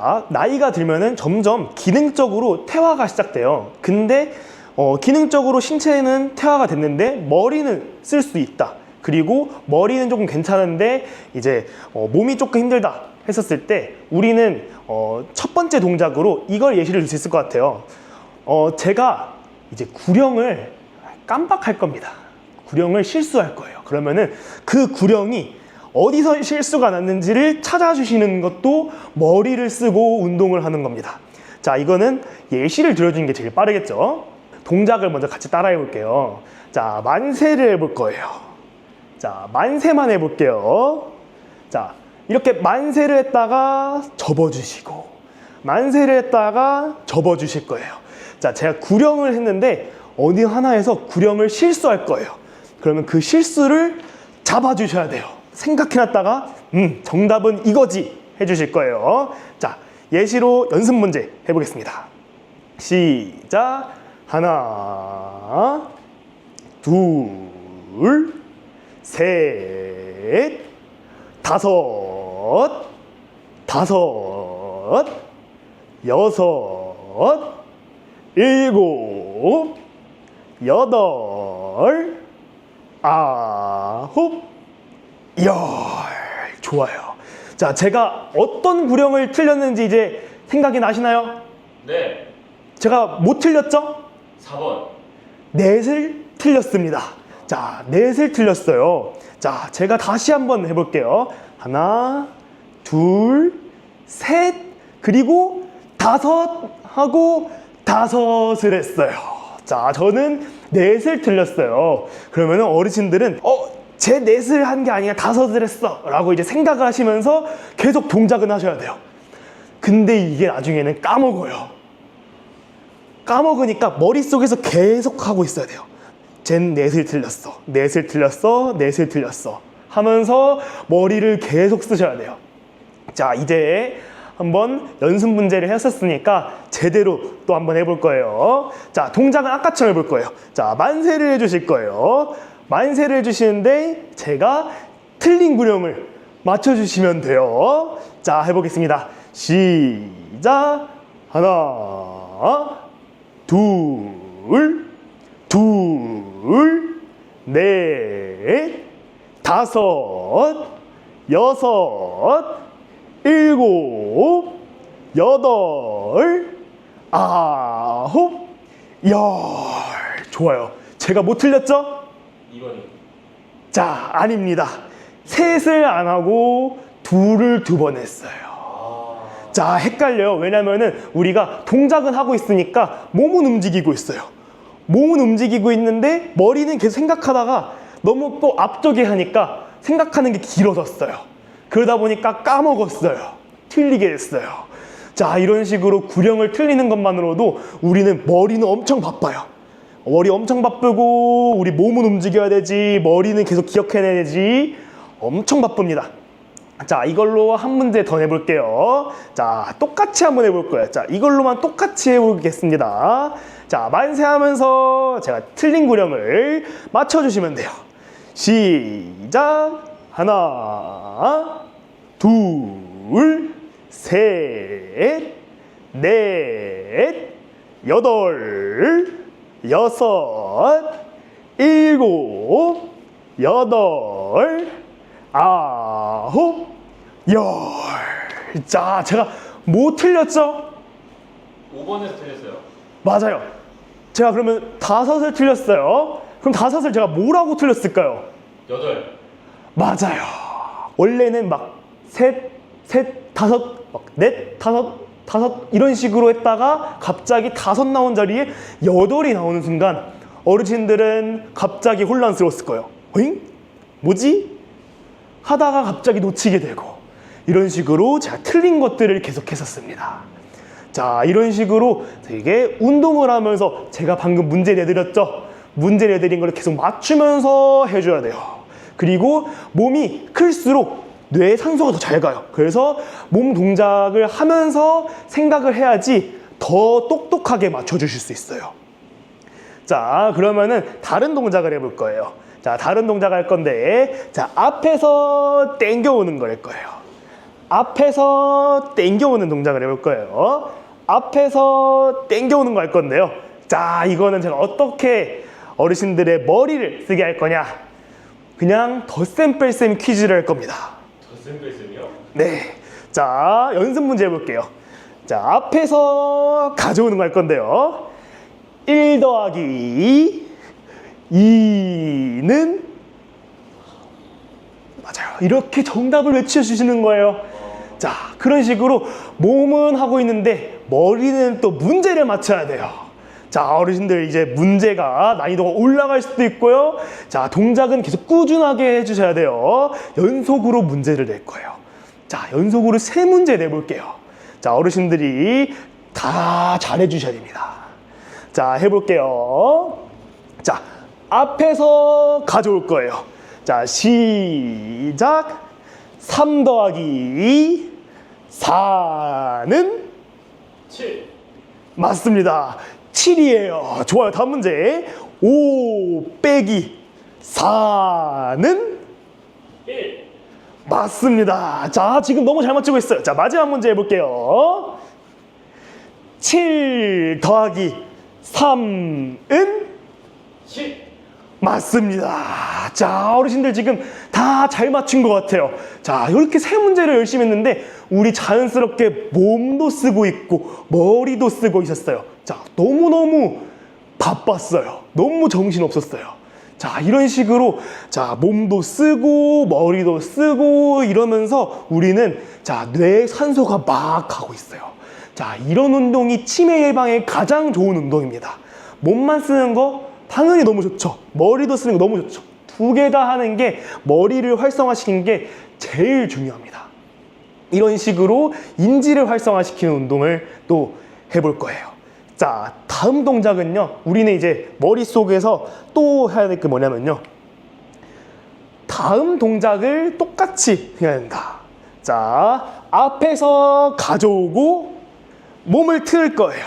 자, 나이가 들면은 점점 기능적으로 퇴화가 시작돼요. 근데 기능적으로 신체는 퇴화가 됐는데 머리는 쓸 수 있다. 그리고 머리는 조금 괜찮은데 이제 몸이 조금 힘들다 했었을 때 우리는 첫 번째 동작으로 이걸 예시를 들 수 있을 것 같아요. 제가 이제 구령을 깜빡할 겁니다. 구령을 실수할 거예요. 그러면은 그 구령이 어디서 실수가 났는지를 찾아주시는 것도 머리를 쓰고 운동을 하는 겁니다. 자, 이거는 예시를 들어주는 게 제일 빠르겠죠. 동작을 먼저 같이 따라해 볼게요. 자, 만세를 해볼 거예요. 자, 만세만 해볼게요. 자, 이렇게 만세를 했다가 접어주시고 만세를 했다가 접어주실 거예요. 자, 제가 구령을 했는데 어디 하나에서 구령을 실수할 거예요. 그러면 그 실수를 잡아주셔야 돼요. 생각해놨다가 정답은 이거지 해주실 거예요. 자, 예시로 연습 문제 해보겠습니다. 시작. 하나, 둘, 셋, 다섯, 여섯, 일곱, 여덟, 아홉, 열. 좋아요. 자, 제가 어떤 구령을 틀렸는지 이제 생각이 나시나요? 네. 제가 뭐 틀렸죠? 4번. 넷을 틀렸습니다. 자, 넷을 틀렸어요. 자, 제가 다시 한번 해볼게요. 하나, 둘, 셋, 그리고 다섯 하고 다섯을 했어요. 자, 저는 넷을 틀렸어요. 그러면 어르신들은 제 넷을 한 게 아니라 다섯을 했어 라고 이제 생각을 하시면서 계속 동작은 하셔야 돼요. 근데 이게 나중에는 까먹어요. 까먹으니까 머릿속에서 계속 하고 있어야 돼요. 쟨 넷을 틀렸어, 넷을 틀렸어, 넷을 틀렸어 하면서 머리를 계속 쓰셔야 돼요. 자, 이제 한번 연습 문제를 했었으니까 제대로 또 한번 해볼 거예요. 자, 동작은 아까처럼 해볼 거예요. 자, 만세를 해주실 거예요. 만세를 해주시는데 제가 틀린 구령을 맞춰주시면 돼요. 자, 해보겠습니다. 시작. 하나, 둘, 넷, 다섯, 여섯, 일곱, 여덟, 아홉, 열. 좋아요. 제가 뭐 틀렸죠? 2번이. 자, 아닙니다. 셋을 안 하고 둘을 두 번 했어요. 자, 헷갈려요. 왜냐면은 우리가 동작은 하고 있으니까 몸은 움직이고 있어요. 몸은 움직이고 있는데 머리는 계속 생각하다가 너무 또 앞쪽에 하니까 생각하는 게 길어졌어요. 그러다 보니까 까먹었어요. 틀리게 됐어요. 자, 이런 식으로 구령을 틀리는 것만으로도 우리는 머리는 엄청 바빠요. 머리 엄청 바쁘고 우리 몸은 움직여야 되지, 머리는 계속 기억해내야 되지. 엄청 바쁩니다. 자, 이걸로 한 문제 더 내볼게요. 자, 똑같이 한번 해볼 거예요. 자, 이걸로만 똑같이 해보겠습니다. 자, 만세하면서 제가 틀린 구령을 맞춰주시면 돼요. 시작. 하나, 둘, 셋, 넷, 여덟, 여섯, 일곱, 여덟, 아홉, 열. 자, 제가 뭐 틀렸죠? 5번에서 틀렸어요. 맞아요. 제가 그러면 다섯을 틀렸어요. 그럼 다섯을 제가 뭐라고 틀렸을까요? 8. 맞아요. 원래는 막 셋, 다섯, 막 넷, 다섯 이런 식으로 했다가 갑자기 다섯 나온 자리에 여덟이 나오는 순간 어르신들은 갑자기 혼란스러웠을 거예요. 어잉? 뭐지? 하다가 갑자기 놓치게 되고 이런 식으로 제가 틀린 것들을 계속 했었습니다. 자, 이런 식으로 되게 운동을 하면서 제가 방금 문제 내드렸죠? 문제 내드린 걸 계속 맞추면서 해줘야 돼요. 그리고 몸이 클수록 뇌에 산소가 더 잘 가요. 그래서 몸 동작을 하면서 생각을 해야지 더 똑똑하게 맞춰주실 수 있어요. 자, 그러면은 다른 동작을 해볼 거예요. 자, 다른 동작 할 건데, 자, 앞에서 당겨오는 걸 할 거예요. 앞에서 당겨오는 동작을 해볼 거예요. 앞에서 당겨오는 거 할 건데요. 자, 이거는 제가 어떻게 어르신들의 머리를 쓰게 할 거냐? 그냥 덧셈 뺄셈 퀴즈를 할 겁니다. 덧셈 뺄셈이요? 네. 자, 연습 문제 해볼게요. 자, 앞에서 가져오는 거 할 건데요. 1 더하기 2는 맞아요. 이렇게 정답을 외쳐주시는 거예요. 자, 그런 식으로 몸은 하고 있는데 머리는 또 문제를 맞춰야 돼요. 자, 어르신들 이제 문제가 난이도가 올라갈 수도 있고요. 자, 동작은 계속 꾸준하게 해주셔야 돼요. 연속으로 문제를 낼 거예요. 자, 연속으로 3문제 내볼게요. 자, 어르신들이 다 잘해주셔야 됩니다. 자, 해볼게요. 자, 앞에서 가져올 거예요. 자, 시작. 3 더하기 4는 7. 맞습니다. 7이에요. 좋아요. 다음 문제. 5 빼기 4는 1. 맞습니다. 자, 지금 너무 잘 맞추고 있어요. 자, 마지막 문제 해볼게요. 7 더하기 3은 10. 맞습니다. 자, 어르신들 지금 다 잘 맞춘 것 같아요. 자, 이렇게 3문제를 열심히 했는데 우리 자연스럽게 몸도 쓰고 있고 머리도 쓰고 있었어요. 자, 너무너무 바빴어요. 너무 정신없었어요. 자, 이런 식으로 자, 몸도 쓰고 머리도 쓰고 이러면서 우리는 자, 뇌에 산소가 막 가고 있어요. 자, 이런 운동이 치매 예방에 가장 좋은 운동입니다. 몸만 쓰는 거 당연히 너무 좋죠. 머리도 쓰는 거 너무 좋죠. 2개 다 하는 게 머리를 활성화시키는 게 제일 중요합니다. 이런 식으로 인지를 활성화시키는 운동을 또 해볼 거예요. 자, 다음 동작은요. 우리는 이제 머릿속에서 또 해야 될 게 뭐냐면요. 다음 동작을 똑같이 해야 된다. 자, 앞에서 가져오고 몸을 틀 거예요.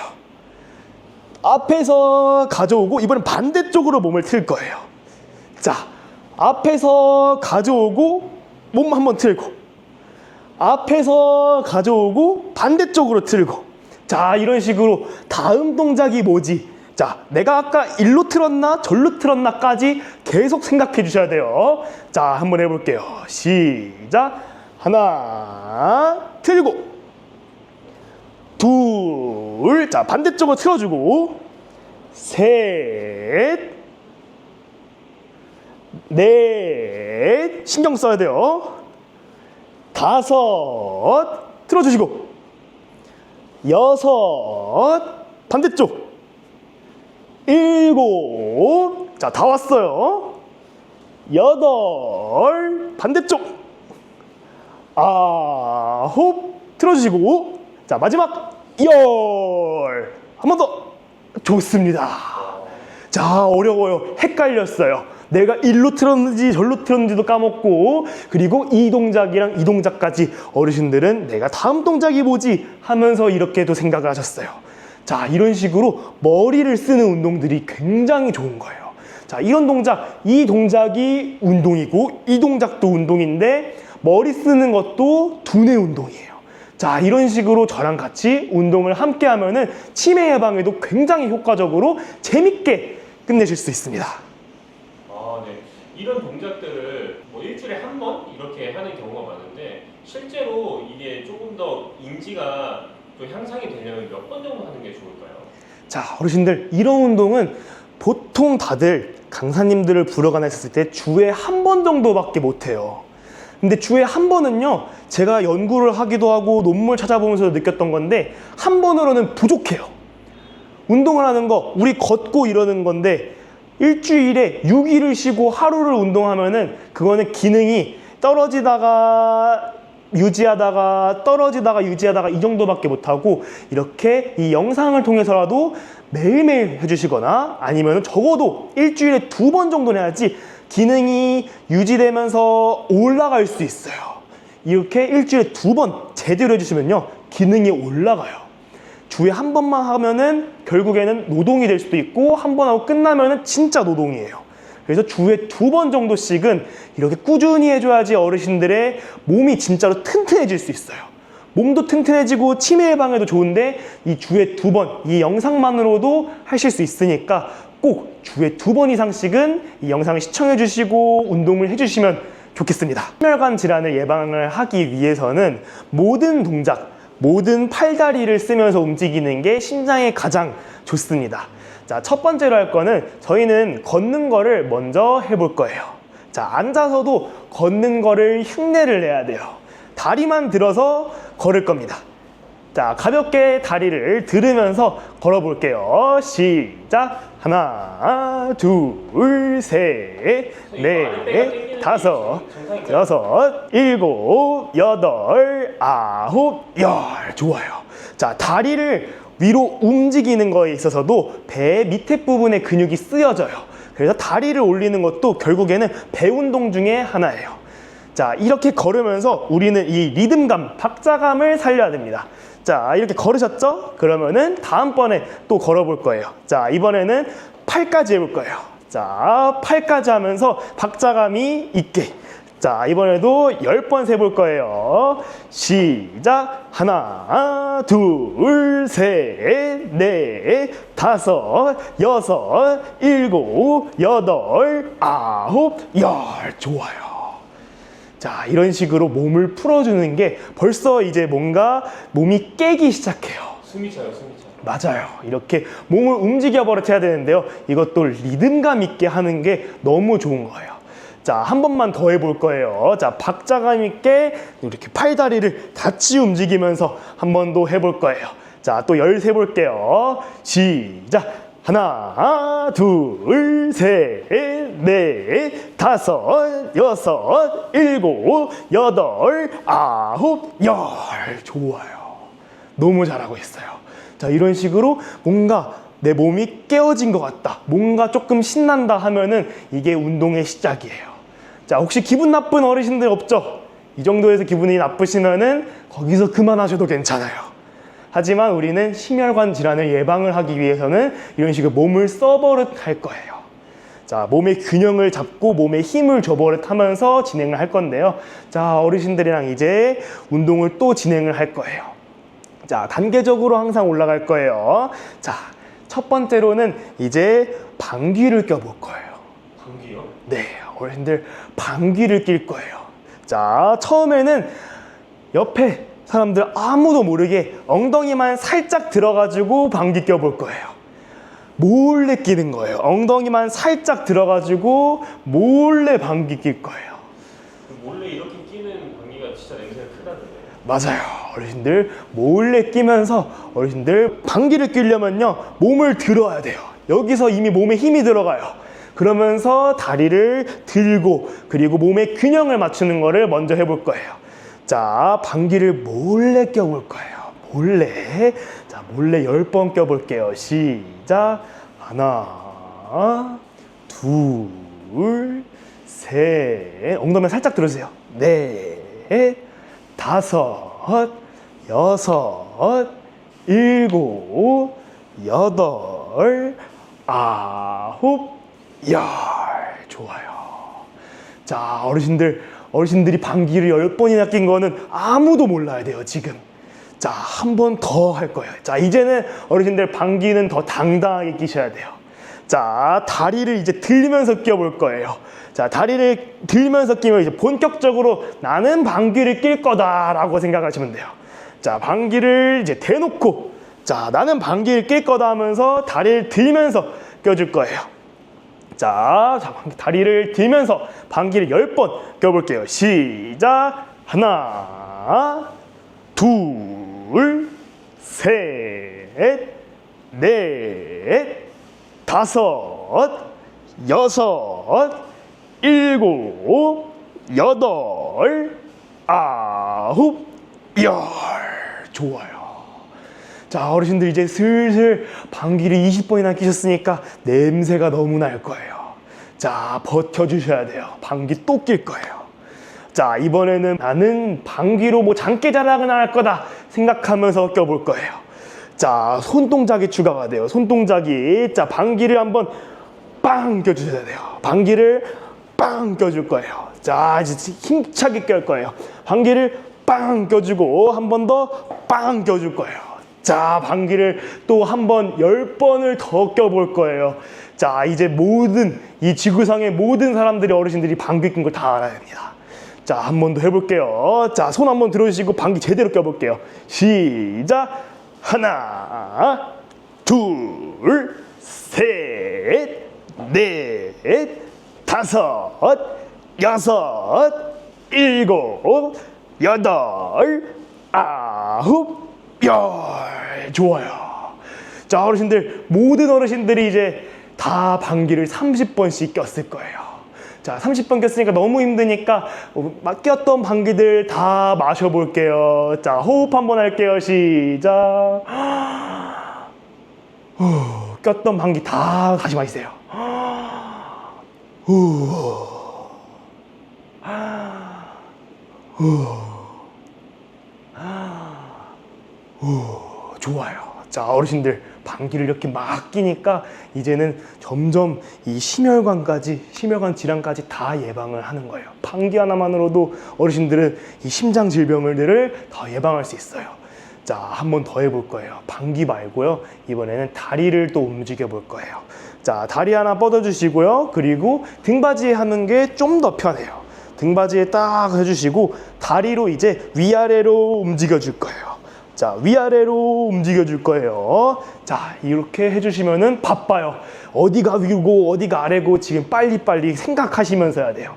앞에서 가져오고 이번엔 반대쪽으로 몸을 틀 거예요. 자, 앞에서 가져오고 몸 한번 틀고 앞에서 가져오고 반대쪽으로 틀고 자, 이런 식으로 다음 동작이 뭐지? 자, 내가 아까 일로 틀었나 절로 틀었나까지 계속 생각해 주셔야 돼요. 자, 한번 해볼게요. 시작. 하나 틀고 둘, 자, 반대쪽으로 틀어주고 셋, 넷, 신경 써야 돼요. 5, 틀어주시고 6, 반대쪽 7, 자, 다 왔어요. 8, 반대쪽 9, 틀어주시고 자, 마지막 10, 한 번 더. 좋습니다. 자, 어려워요. 헷갈렸어요. 내가 일로 틀었는지 절로 틀었는지도 까먹고 그리고 이 동작이랑 이 동작까지 어르신들은 내가 다음 동작이 뭐지 하면서 이렇게도 생각을 하셨어요. 자, 이런 식으로 머리를 쓰는 운동들이 굉장히 좋은 거예요. 자, 이런 동작, 이 동작이 운동이고 이 동작도 운동인데 머리 쓰는 것도 두뇌 운동이에요. 자, 이런 식으로 저랑 같이 운동을 함께 하면은 치매 예방에도 굉장히 효과적으로 재밌게 끝내실 수 있습니다. 아, 네. 이런 동작들을 뭐 일주일에 한 번 이렇게 하는 경우가 많은데 실제로 이게 조금 더 인지가 또 향상이 되려면 몇 번 정도 하는 게 좋을까요? 자, 어르신들 이런 운동은 보통 다들 강사님들을 부러가나 했을 때 주에 한 번 정도밖에 못해요. 근데 주에 한 번은요, 제가 연구를 하기도 하고 논문 찾아보면서 느꼈던 건데 한 번으로는 부족해요. 운동을 하는 거, 우리 걷고 이러는 건데 일주일에 6일을 쉬고 하루를 운동하면은 그거는 기능이 떨어지다가 유지하다가 떨어지다가 유지하다가 이 정도밖에 못하고 이렇게 이 영상을 통해서라도 매일매일 해주시거나 아니면 적어도 일주일에 2번 정도는 해야지 기능이 유지되면서 올라갈 수 있어요. 이렇게 일주일에 2번 제대로 해주시면요 기능이 올라가요. 주에 한 번만 하면은 결국에는 노동이 될 수도 있고 한 번 하고 끝나면은 진짜 노동이에요. 그래서 주에 2번 정도씩은 이렇게 꾸준히 해줘야지 어르신들의 몸이 진짜로 튼튼해질 수 있어요. 몸도 튼튼해지고 치매 예방에도 좋은데 이 주에 2번, 이 영상만으로도 하실 수 있으니까 꼭 주에 2번 이상씩은 이 영상을 시청해 주시고 운동을 해주시면 좋겠습니다. 심혈관 질환을 예방을 하기 위해서는 모든 동작, 모든 팔다리를 쓰면서 움직이는 게 심장에 가장 좋습니다. 자, 첫 번째로 할 거는 저희는 걷는 거를 먼저 해볼 거예요. 자, 앉아서도 걷는 거를 흉내를 내야 돼요. 다리만 들어서 걸을 겁니다. 자, 가볍게 다리를 들으면서 걸어볼게요. 시작! 하나, 둘, 셋, 넷, 다섯, 여섯, 일곱, 여덟, 아홉, 열. 좋아요. 자, 다리를 위로 움직이는 거에 있어서도 배 밑에 부분의 근육이 쓰여져요. 그래서 다리를 올리는 것도 결국에는 배 운동 중에 하나예요. 자, 이렇게 걸으면서 우리는 이 리듬감, 박자감을 살려야 됩니다. 자, 이렇게 걸으셨죠? 그러면은 다음번에 또 걸어볼 거예요. 자, 이번에는 팔까지 해볼 거예요. 자, 팔까지 하면서 박자감이 있게. 자, 이번에도 10번 세볼 거예요. 시작! 하나, 둘, 셋, 넷, 다섯, 여섯, 일곱, 여덟, 아홉, 열. 좋아요. 자, 이런 식으로 몸을 풀어주는 게 벌써 이제 뭔가 몸이 깨기 시작해요. 숨이 차요, 숨이 차. 맞아요. 이렇게 몸을 움직여 버릇해야 되는데요. 이것도 리듬감 있게 하는 게 너무 좋은 거예요. 자, 한 번만 더 해볼 거예요. 자, 박자감 있게 이렇게 팔다리를 같이 움직이면서 한 번 더 해볼 거예요. 자, 또 13 볼게요. 시작! 하나, 둘, 셋, 넷, 다섯, 여섯, 일곱, 여덟, 아홉, 열. 좋아요. 너무 잘하고 있어요. 자, 이런 식으로 뭔가 내 몸이 깨어진 것 같다, 뭔가 조금 신난다 하면은 이게 운동의 시작이에요. 자, 혹시 기분 나쁜 어르신들 없죠? 이 정도에서 기분이 나쁘시면은 거기서 그만하셔도 괜찮아요. 하지만 우리는 심혈관 질환을 예방을 하기 위해서는 이런 식으로 몸을 써버릇 할 거예요. 자, 몸의 균형을 잡고 몸에 힘을 줘버릇 하면서 진행을 할 건데요. 자, 어르신들이랑 이제 운동을 또 진행을 할 거예요. 자, 단계적으로 항상 올라갈 거예요. 자, 첫 번째로는 이제 방귀를 껴볼 거예요. 방귀요? 네, 어르신들 방귀를 낄 거예요. 자, 처음에는 옆에 사람들 아무도 모르게 엉덩이만 살짝 들어가지고 방귀 껴볼 거예요. 몰래 끼는 거예요. 엉덩이만 살짝 들어가지고 몰래 방귀 낄 거예요. 몰래 이렇게 끼는 방귀가 진짜 냄새가 크다던데요. 맞아요. 어르신들 몰래 끼면서 어르신들 방귀를 뀌려면요, 몸을 들어야 돼요. 여기서 이미 몸에 힘이 들어가요. 그러면서 다리를 들고 그리고 몸의 균형을 맞추는 거를 먼저 해볼 거예요. 자, 방귀를 몰래 껴볼 거예요. 몰래. 자, 몰래 10번 껴볼게요. 시작. 하나, 둘, 셋. 엉덩이 살짝 들으세요. 넷, 다섯, 여섯, 일곱, 여덟, 아홉, 열. 좋아요. 자, 어르신들이 방귀를 10번이나 낀 거는 아무도 몰라야 돼요, 지금. 자, 한 번 더 할 거예요. 자, 이제는 어르신들 방귀는 더 당당하게 끼셔야 돼요. 자, 다리를 이제 들면서 껴볼 거예요. 자, 다리를 들면서 끼면 이제 본격적으로 나는 방귀를 낄 거다라고 생각하시면 돼요. 자, 방귀를 이제 대놓고, 자, 나는 방귀를 낄 거다 하면서 다리를 들면서 껴줄 거예요. 자, 다리를 들면서 방귀를 10번 껴볼게요. 시작. 하나, 둘, 셋, 넷, 다섯, 여섯, 일곱, 여덟, 아홉, 열. 좋아요. 자, 어르신들 이제 슬슬 방귀를 20번이나 끼셨으니까 냄새가 너무 날 거예요. 자, 버텨주셔야 돼요. 방귀 또 낄 거예요. 자, 이번에는 나는 방귀로 뭐 장기자랑을 할 거다 생각하면서 껴볼 거예요. 자, 손동작이 추가가 돼요. 손동작이. 자, 방귀를 한번 빵 껴주셔야 돼요. 방귀를 빵 껴줄 거예요. 자, 이제 힘차게 껴 거예요. 방귀를 빵 껴주고 한 번 더 빵 껴줄 거예요. 자, 방귀를 또 한 번 10번을 더 껴볼 거예요. 자, 이제 이 지구상의 모든 사람들이 어르신들이 방귀 낀 걸 다 알아야 됩니다. 자, 한 번 더 해볼게요. 자, 손 한 번 들어주시고 방귀 제대로 껴볼게요. 시작! 하나, 둘, 셋, 넷, 다섯, 여섯, 일곱, 여덟, 아홉, 열. 좋아요. 자, 어르신들, 모든 어르신들이 이제 다 방귀를 30번씩 꼈을 거예요. 자, 30번 꼈으니까 너무 힘드니까 막 꼈던 방귀들 다 마셔볼게요. 자, 호흡 한번 할게요. 시작. 꼈던 방귀 다 다시 마시세요. 좋아요. 자, 어르신들 방귀를 이렇게 막 끼니까 이제는 점점 이 심혈관 질환까지 다 예방을 하는 거예요. 방귀 하나만으로도 어르신들은 이 심장 질병들을 더 예방할 수 있어요. 자, 한 번 더 해볼 거예요. 방귀 말고요. 이번에는 다리를 또 움직여 볼 거예요. 자, 다리 하나 뻗어주시고요. 그리고 등받이에 하는 게 좀 더 편해요. 등받이에 딱 해주시고 다리로 이제 위아래로 움직여 줄 거예요. 자, 위아래로 움직여 줄 거예요. 자, 이렇게 해주시면은 바빠요. 어디가 위고 어디가 아래고 지금 빨리빨리 생각하시면서 해야 돼요.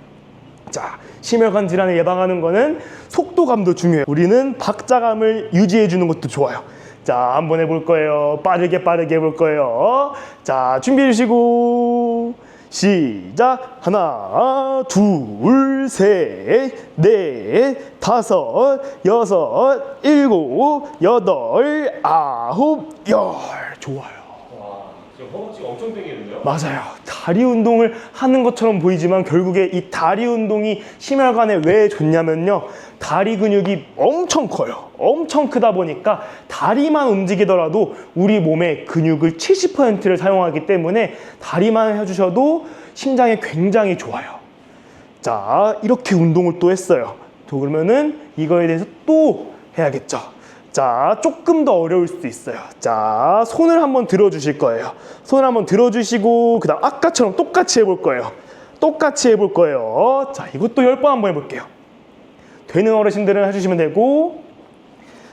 자, 심혈관 질환을 예방하는 거는 속도감도 중요해요. 우리는 박자감을 유지해 주는 것도 좋아요. 자, 한번 해볼 거예요. 빠르게 해볼 거예요. 자, 준비해 주시고 시작. 하나, 둘, 셋, 넷, 다섯, 여섯, 일곱, 여덟, 아홉, 열. 좋아요. 와, 지금 허벅지가 엄청 땡기는데요? 맞아요. 다리 운동을 하는 것처럼 보이지만 결국에 이 다리 운동이 심혈관에 왜 좋냐면요. 다리 근육이 엄청 커요. 엄청 크다 보니까 다리만 움직이더라도 우리 몸의 근육을 70%를 사용하기 때문에 다리만 해주셔도 심장에 굉장히 좋아요. 자, 이렇게 운동을 또 했어요. 그러면은 이거에 대해서 또 해야겠죠. 자, 조금 더 어려울 수도 있어요. 자, 손을 한번 들어주실 거예요. 손을 한번 들어주시고 그 다음 아까처럼 똑같이 해볼 거예요. 똑같이 해볼 거예요. 자, 이것도 10번 한번 해볼게요. 되는 어르신들은 해주시면 되고,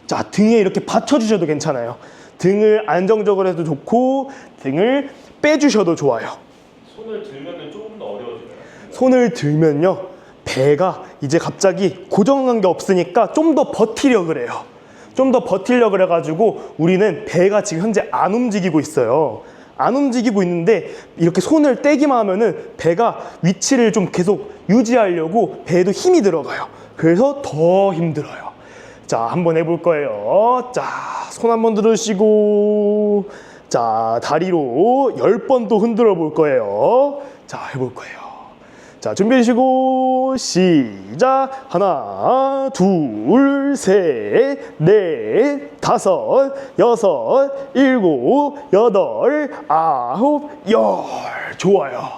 자, 등에 이렇게 받쳐주셔도 괜찮아요. 등을 안정적으로 해도 좋고 등을 빼주셔도 좋아요. 손을 들면은 조금 더 어려워지나요? 손을 들면요, 배가 이제 갑자기 고정한 게 없으니까 좀 더 버티려고 그래요. 좀 더 버티려고 그래가지고 우리는 배가 지금 현재 안 움직이고 있어요. 안 움직이고 있는데 이렇게 손을 떼기만 하면은 배가 위치를 좀 계속 유지하려고 배에도 힘이 들어가요. 그래서 더 힘들어요. 자, 한번 해볼 거예요. 자, 손 한번 들으시고, 자, 다리로 10번 또 흔들어 볼 거예요. 자, 해볼 거예요. 자, 준비하시고 시작. 하나, 둘, 셋, 넷, 다섯, 여섯, 일곱, 여덟, 아홉, 열. 좋아요.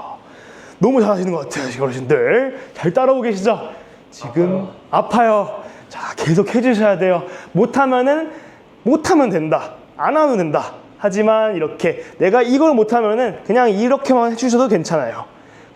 너무 잘하시는 것 같아요, 지금 어르신들. 잘 따라오고 계시죠? 지금 아파요. 자, 계속 해주셔야 돼요. 못하면 된다. 안 하면 된다. 하지만 이렇게 내가 이걸 못하면은 그냥 이렇게만 해주셔도 괜찮아요.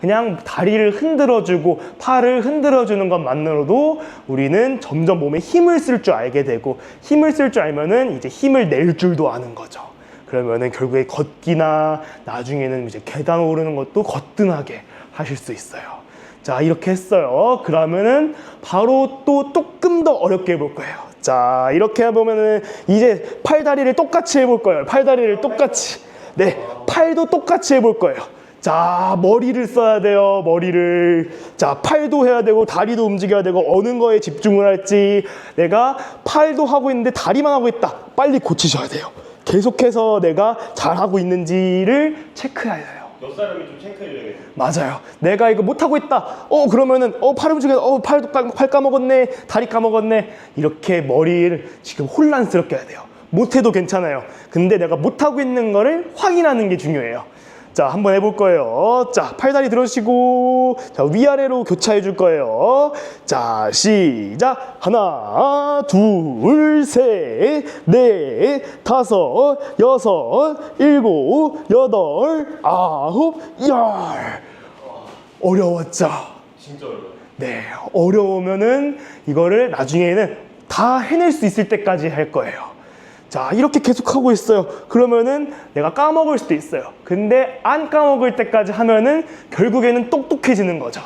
그냥 다리를 흔들어주고 팔을 흔들어주는 것만으로도 우리는 점점 몸에 힘을 쓸 줄 알게 되고, 힘을 쓸 줄 알면은 이제 힘을 낼 줄도 아는 거죠. 그러면은 결국에 걷기나 나중에는 이제 계단 오르는 것도 거뜬하게 하실 수 있어요. 자, 이렇게 했어요. 그러면은 바로 또 조금 더 어렵게 해볼 거예요. 자, 이렇게 해보면은 이제 팔다리를 똑같이 해볼 거예요. 팔다리를 똑같이. 네, 팔도 똑같이 해볼 거예요. 자, 머리를 써야 돼요. 머리를. 자, 팔도 해야 되고 다리도 움직여야 되고 어느 거에 집중을 할지. 내가 팔도 하고 있는데 다리만 하고 있다. 빨리 고치셔야 돼요. 계속해서 내가 잘하고 있는지를 체크해야 돼요. 몇 사람이 좀 체크해줘야겠어요. 맞아요. 내가 이거 못하고 있다. 그러면은 팔 움직여. 팔 까먹었네. 다리 까먹었네. 이렇게 머리를 지금 혼란스럽게 해야 돼요. 못해도 괜찮아요. 근데 내가 못하고 있는 거를 확인하는 게 중요해요. 자, 한번 해볼 거예요. 자, 팔다리 들어주시고, 자, 위아래로 교차해 줄 거예요. 자, 시작. 하나, 둘, 셋, 넷, 다섯, 여섯, 일곱, 여덟, 아홉, 열. 어려웠죠? 진짜 어려워요. 네, 어려우면은 이거를 나중에는 다 해낼 수 있을 때까지 할 거예요. 자, 이렇게 계속 하고 있어요. 그러면은 내가 까먹을 수도 있어요. 근데 안 까먹을 때까지 하면은 결국에는 똑똑해지는 거죠.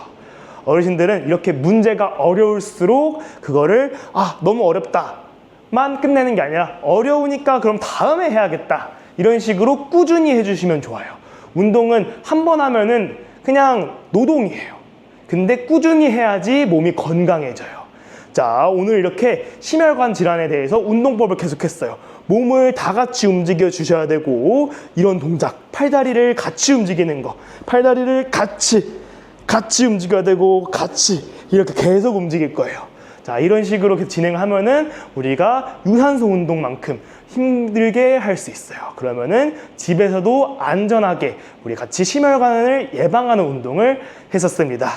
어르신들은 이렇게 문제가 어려울수록 그거를 너무 어렵다만 끝내는 게 아니라 어려우니까 그럼 다음에 해야겠다. 이런 식으로 꾸준히 해주시면 좋아요. 운동은 한 번 하면은 그냥 노동이에요. 근데 꾸준히 해야지 몸이 건강해져요. 자, 오늘 이렇게 심혈관 질환에 대해서 운동법을 계속했어요. 몸을 다 같이 움직여 주셔야 되고, 이런 동작, 팔다리를 같이 움직이는 거, 팔다리를 같이 움직여야 되고, 같이 이렇게 계속 움직일 거예요. 자, 이런 식으로 진행하면은 우리가 유산소 운동만큼 힘들게 할 수 있어요. 그러면은 집에서도 안전하게 우리 같이 심혈관을 예방하는 운동을 했었습니다.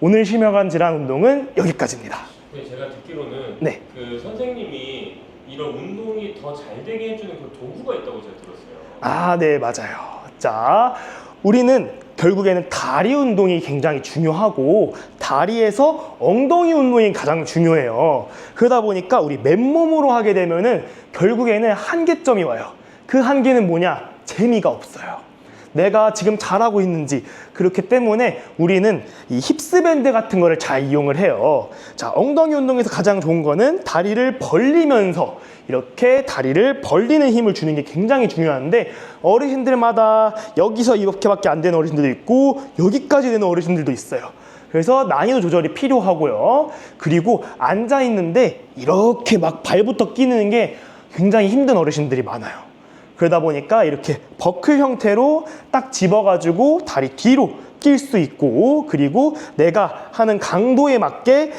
오늘 심혈관 질환 운동은 여기까지입니다. 근데 제가 듣기로는 네. 그 선생님이 이런 운동이 더 잘 되게 해주는 그 도구가 있다고 제가 들었어요. 네, 맞아요. 자, 우리는 결국에는 다리 운동이 굉장히 중요하고, 다리에서 엉덩이 운동이 가장 중요해요. 그러다 보니까 우리 맨몸으로 하게 되면은 결국에는 한계점이 와요. 그 한계는 뭐냐? 재미가 없어요. 내가 지금 잘하고 있는지. 그렇기 때문에 우리는 이 힙스밴드 같은 거를 잘 이용을 해요. 자, 엉덩이 운동에서 가장 좋은 거는 다리를 벌리면서 이렇게 다리를 벌리는 힘을 주는 게 굉장히 중요한데, 어르신들마다 여기서 이렇게밖에 안 되는 어르신들도 있고 여기까지 되는 어르신들도 있어요. 그래서 난이도 조절이 필요하고요. 그리고 앉아 있는데 이렇게 막 발부터 끼는 게 굉장히 힘든 어르신들이 많아요. 그러다 보니까 이렇게 버클 형태로 딱 집어가지고 다리 뒤로 낄 수 있고, 그리고 내가 하는 강도에 맞게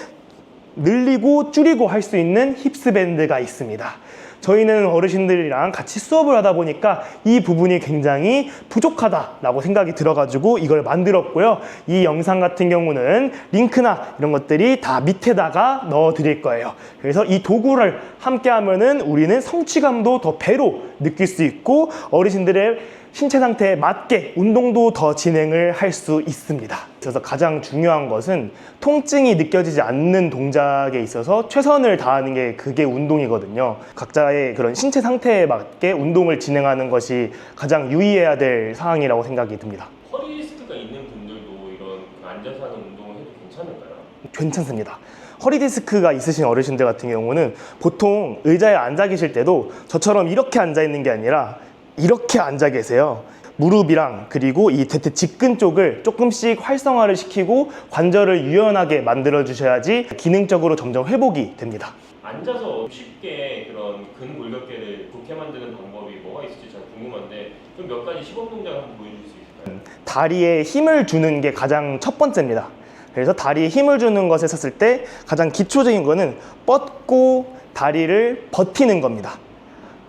늘리고 줄이고 할 수 있는 힙스밴드가 있습니다. 저희는 어르신들이랑 같이 수업을 하다 보니까 이 부분이 굉장히 부족하다라고 생각이 들어가지고 이걸 만들었고요. 이 영상 같은 경우는 링크나 이런 것들이 다 밑에다가 넣어 드릴 거예요. 그래서 이 도구를 함께 하면은 우리는 성취감도 더 배로 느낄 수 있고, 어르신들의 신체 상태에 맞게 운동도 더 진행을 할 수 있습니다. 그래서 가장 중요한 것은 통증이 느껴지지 않는 동작에 있어서 최선을 다하는 게 그게 운동이거든요. 각자의 그런 신체 상태에 맞게 운동을 진행하는 것이 가장 유의해야 될 사항이라고 생각이 듭니다. 허리 디스크가 있는 분들도 이런 앉아서 하는 운동을 해도 괜찮을까요? 괜찮습니다. 허리 디스크가 있으신 어르신들 같은 경우는 보통 의자에 앉아 계실 때도 저처럼 이렇게 앉아 있는 게 아니라 이렇게 앉아 계세요. 무릎이랑 그리고 이 대퇴 직근 쪽을 조금씩 활성화를 시키고 관절을 유연하게 만들어 주셔야지 기능적으로 점점 회복이 됩니다. 앉아서 쉽게 그런 근골격계를 좋게 만드는 방법이 뭐가 있을지 잘 궁금한데, 좀 몇 가지 시범 동작을 한번 보여줄 수 있을까요? 다리에 힘을 주는 게 가장 첫 번째입니다. 그래서 다리에 힘을 주는 것에 썼을 때 가장 기초적인 거는 뻗고 다리를 버티는 겁니다.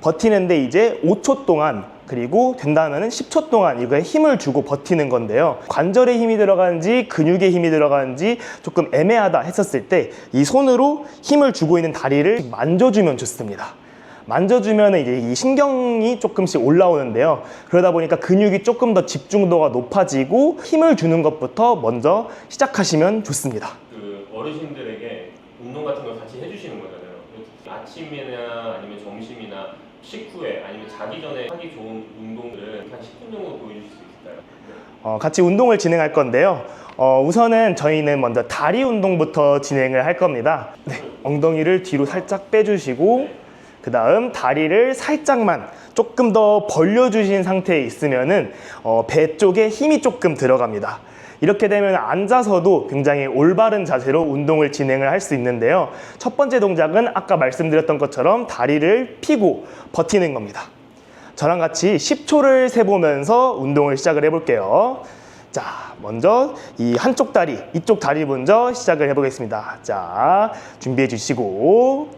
버티는데 이제 5초 동안, 그리고 된다면 10초 동안 이거에 힘을 주고 버티는 건데요. 관절에 힘이 들어가는지 근육에 힘이 들어가는지 조금 애매하다 했었을 때 이 손으로 힘을 주고 있는 다리를 만져주면 좋습니다. 만져주면 이제 이 신경이 조금씩 올라오는데요. 그러다 보니까 근육이 조금 더 집중도가 높아지고 힘을 주는 것부터 먼저 시작하시면 좋습니다. 그 어르신들에게 운동 같은 걸 같이 해주시는 거잖아요. 아침이나 아니면 점심이나 식후에 아니면 자기 전에 하기 좋은 운동들을 한 10분 정도 보여줄 수 있을까요? 같이 운동을 진행할 건데요. 우선은 저희는 먼저 다리 운동부터 진행을 할 겁니다. 네, 엉덩이를 뒤로 살짝 빼주시고, 그 다음 다리를 살짝만 조금 더 벌려주신 상태에 있으면은 배 쪽에 힘이 조금 들어갑니다. 이렇게 되면 앉아서도 굉장히 올바른 자세로 운동을 진행을 할 수 있는데요. 첫 번째 동작은 아까 말씀드렸던 것처럼 다리를 펴고 버티는 겁니다. 저랑 같이 10초를 세보면서 운동을 시작을 해볼게요. 자, 먼저 이 한쪽 다리, 이쪽 다리 먼저 시작을 해보겠습니다. 자, 준비해 주시고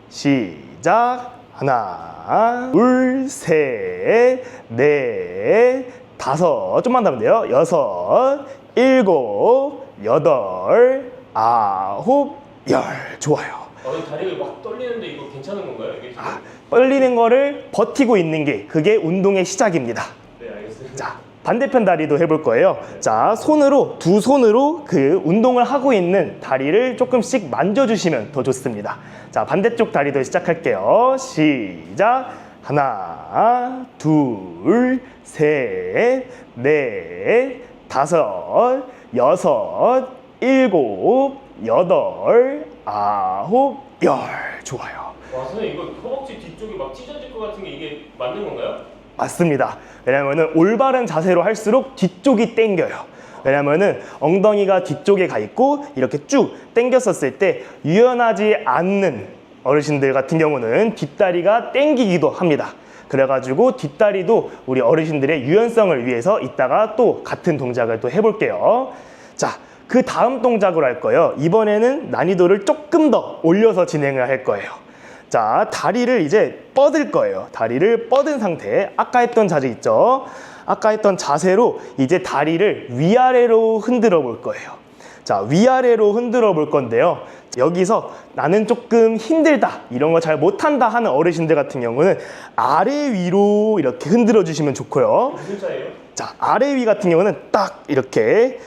시작. 하나, 둘, 셋, 넷, 다섯, 좀만 더 하면 돼요. 여섯, 일곱, 여덟, 아홉, 열. 좋아요. 다리가 막 떨리는데 이거 괜찮은 건가요? 이게 지금? 떨리는 거를 버티고 있는 게 그게 운동의 시작입니다. 네, 알겠습니다. 자, 반대편 다리도 해볼 거예요. 자, 두 손으로 그 운동을 하고 있는 다리를 조금씩 만져주시면 더 좋습니다. 자, 반대쪽 다리도 시작할게요. 시작. 하나, 둘, 셋, 넷, 다섯, 여섯, 일곱, 여덟, 아홉, 열. 좋아요. 와, 선생님 이거 허벅지 뒤쪽이 막 찢어질 것 같은 게 이게 맞는 건가요? 맞습니다. 왜냐면은 올바른 자세로 할수록 뒤쪽이 당겨요. 왜냐면은 엉덩이가 뒤쪽에 가 있고 이렇게 쭉 당겼었을 때 유연하지 않는 어르신들 같은 경우는 뒷다리가 당기기도 합니다. 그래가지고 뒷다리도 우리 어르신들의 유연성을 위해서 이따가 또 같은 동작을 또 해볼게요. 자, 그 다음 동작으로 할 거예요. 이번에는 난이도를 조금 더 올려서 진행을 할 거예요. 자, 다리를 이제 뻗을 거예요. 다리를 뻗은 상태. 아까 했던 자세 있죠? 아까 했던 자세로 이제 다리를 위아래로 흔들어 볼 거예요. 자, 위아래로 흔들어 볼 건데요. 여기서 나는 조금 힘들다, 이런 거 잘 못한다 하는 어르신들 같은 경우는 아래 위로 이렇게 흔들어 주시면 좋고요. 무슨 차이예요? 자, 아래 위 같은 경우는 딱 이렇게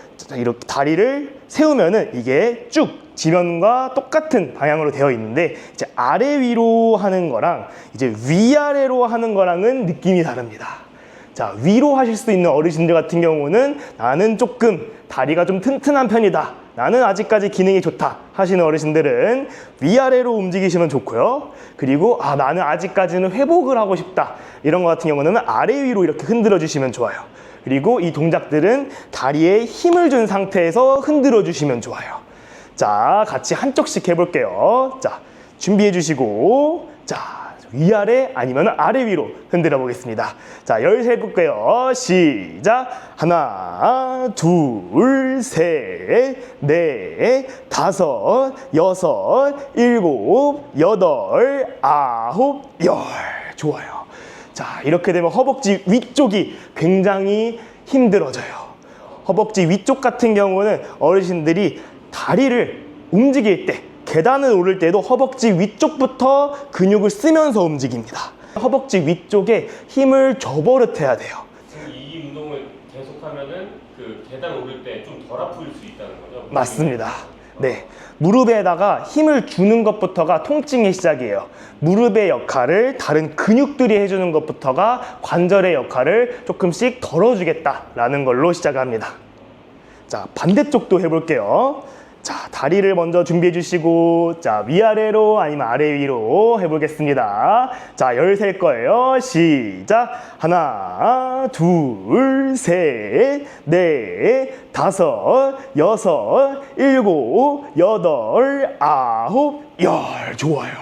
다리를 세우면은 이게 쭉 지면과 똑같은 방향으로 되어 있는데, 이제 아래 위로 하는 거랑 이제 위아래로 하는 거랑은 느낌이 다릅니다. 자, 위로 하실 수 있는 어르신들 같은 경우는 나는 조금 다리가 좀 튼튼한 편이다, 나는 아직까지 기능이 좋다 하시는 어르신들은 위아래로 움직이시면 좋고요. 그리고 나는 아직까지는 회복을 하고 싶다, 이런 거 같은 경우는 아래 위로 이렇게 흔들어 주시면 좋아요. 그리고 이 동작들은 다리에 힘을 준 상태에서 흔들어 주시면 좋아요. 자, 같이 한쪽씩 해볼게요. 자, 준비해 주시고, 자, 위아래 아니면 아래 위로 흔들어 보겠습니다. 자, 13 해볼게요. 시작. 하나, 둘, 셋, 넷, 다섯, 여섯, 일곱, 여덟, 아홉, 열. 좋아요. 자, 이렇게 되면 허벅지 위쪽이 굉장히 힘들어져요. 허벅지 위쪽 같은 경우는 어르신들이 다리를 움직일 때, 계단을 오를 때도 허벅지 위쪽부터 근육을 쓰면서 움직입니다. 허벅지 위쪽에 힘을 줘버릇해야 돼요. 이 운동을 계속하면은 그 계단 오를 때 좀 덜 아플 수 있다는 거죠? 맞습니다. 네, 무릎에다가 힘을 주는 것부터가 통증의 시작이에요. 무릎의 역할을 다른 근육들이 해주는 것부터가 관절의 역할을 조금씩 덜어주겠다라는 걸로 시작합니다. 자, 반대쪽도 해볼게요. 자, 다리를 먼저 준비해 주시고, 자, 위아래로 아니면 아래 위로 해보겠습니다. 자, 13 거예요. 시작. 하나, 둘, 셋, 넷, 다섯, 여섯, 일곱, 여덟, 아홉, 열. 좋아요.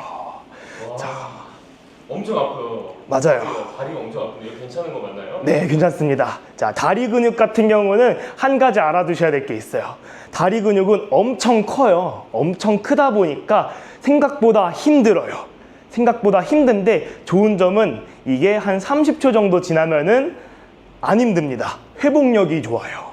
와, 자, 엄청 아파요. 맞아요. 다리가 엄청 아픈데 이거 괜찮은 거 맞나요? 네, 괜찮습니다. 자, 다리 근육 같은 경우는 한 가지 알아두셔야 될 게 있어요. 다리 근육은 엄청 커요. 엄청 크다 보니까 생각보다 힘들어요. 생각보다 힘든데 좋은 점은 이게 한 30초 정도 지나면은 안 힘듭니다. 회복력이 좋아요.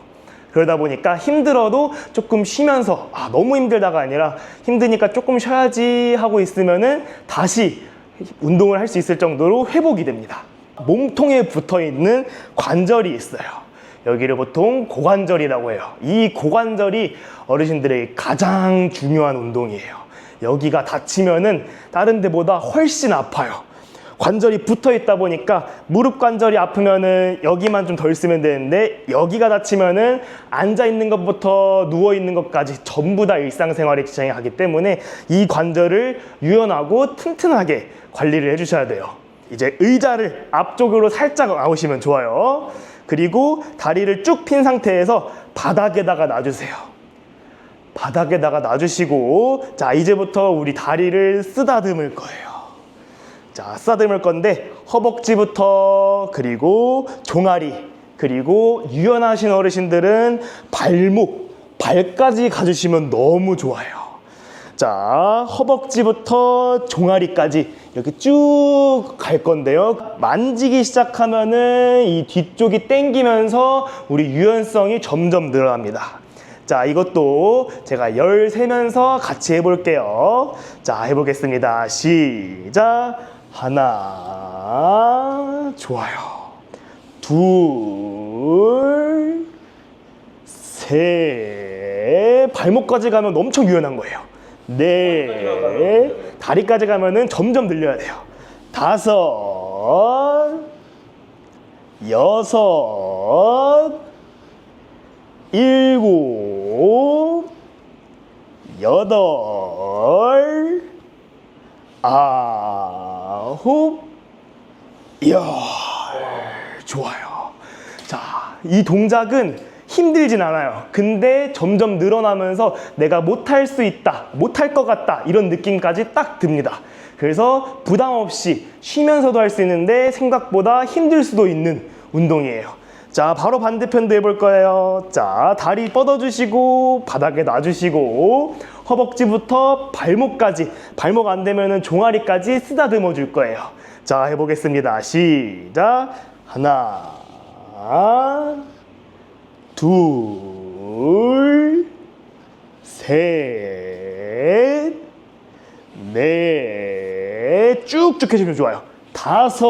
그러다 보니까 힘들어도 조금 쉬면서, 너무 힘들다가 아니라 힘드니까 조금 쉬어야지 하고 있으면은 다시 운동을 할 수 있을 정도로 회복이 됩니다. 몸통에 붙어 있는 관절이 있어요. 여기를 보통 고관절이라고 해요. 이 고관절이 어르신들에게 가장 중요한 운동이에요. 여기가 다치면은 다른 데보다 훨씬 아파요. 관절이 붙어 있다 보니까 무릎 관절이 아프면은 여기만 좀 덜 쓰면 되는데, 여기가 다치면은 앉아 있는 것부터 누워 있는 것까지 전부 다 일상생활에 지장이 가기 때문에 이 관절을 유연하고 튼튼하게 관리를 해주셔야 돼요. 이제 의자를 앞쪽으로 살짝 나오시면 좋아요. 그리고 다리를 쭉 핀 상태에서 바닥에다가 놔주세요. 바닥에다가 놔주시고, 자, 이제부터 우리 다리를 쓰다듬을 거예요. 자, 쓰다듬을 건데 허벅지부터, 그리고 종아리, 그리고 유연하신 어르신들은 발목, 발까지 가주시면 너무 좋아요. 자, 허벅지부터 종아리까지 이렇게 쭉 갈 건데요. 만지기 시작하면은 이 뒤쪽이 당기면서 우리 유연성이 점점 늘어납니다. 자, 이것도 제가 열 세면서 같이 해볼게요. 자, 해보겠습니다. 시작. 하나, 좋아요. 둘, 셋. 발목까지 가면 엄청 유연한 거예요. 넷. 다리까지 가면은 점점 늘려야 돼요. 다섯, 여섯, 일곱, 여덟, 아홉, 열. 좋아요. 자, 이 동작은 힘들진 않아요. 근데 점점 늘어나면서 내가 못할 수 있다, 못할 것 같다 이런 느낌까지 딱 듭니다. 그래서 부담 없이 쉬면서도 할 수 있는데 생각보다 힘들 수도 있는 운동이에요. 자, 바로 반대편도 해볼 거예요. 자, 다리 뻗어주시고 바닥에 놔주시고 허벅지부터 발목까지, 발목 안 되면은 종아리까지 쓰다듬어 줄 거예요. 자, 해보겠습니다. 시작. 하나, 둘, 셋, 넷, 쭉쭉 해주면 좋아요. 다섯,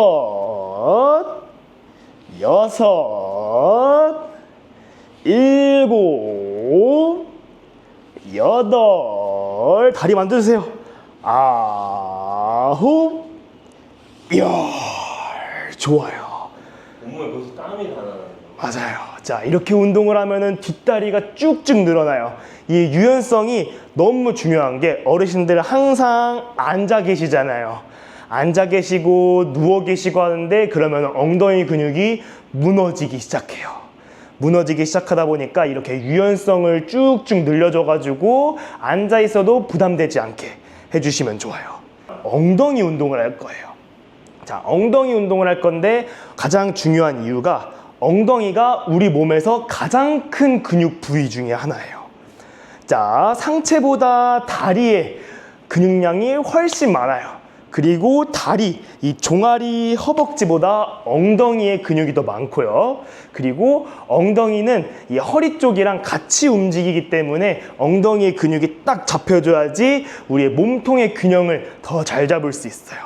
여섯, 일곱, 여덟, 다리 만져주세요. 아홉, 열. 좋아요. 온몸에 벌써 땀이 다 나네요. 맞아요. 자, 이렇게 운동을 하면은 뒷다리가 쭉쭉 늘어나요. 이 유연성이 너무 중요한 게 어르신들 항상 앉아 계시잖아요. 앉아 계시고 누워 계시고 하는데 그러면 엉덩이 근육이 무너지기 시작해요. 무너지기 시작하다 보니까 이렇게 유연성을 쭉쭉 늘려줘 가지고 앉아 있어도 부담되지 않게 해주시면 좋아요. 엉덩이 운동을 할 거예요. 자, 엉덩이 운동을 할 건데 가장 중요한 이유가 엉덩이가 우리 몸에서 가장 큰 근육 부위 중에 하나예요. 자, 상체보다 다리의 근육량이 훨씬 많아요. 그리고 다리, 이 종아리, 허벅지보다 엉덩이의 근육이 더 많고요. 그리고 엉덩이는 이 허리 쪽이랑 같이 움직이기 때문에 엉덩이의 근육이 딱 잡혀줘야지 우리의 몸통의 균형을 더 잘 잡을 수 있어요.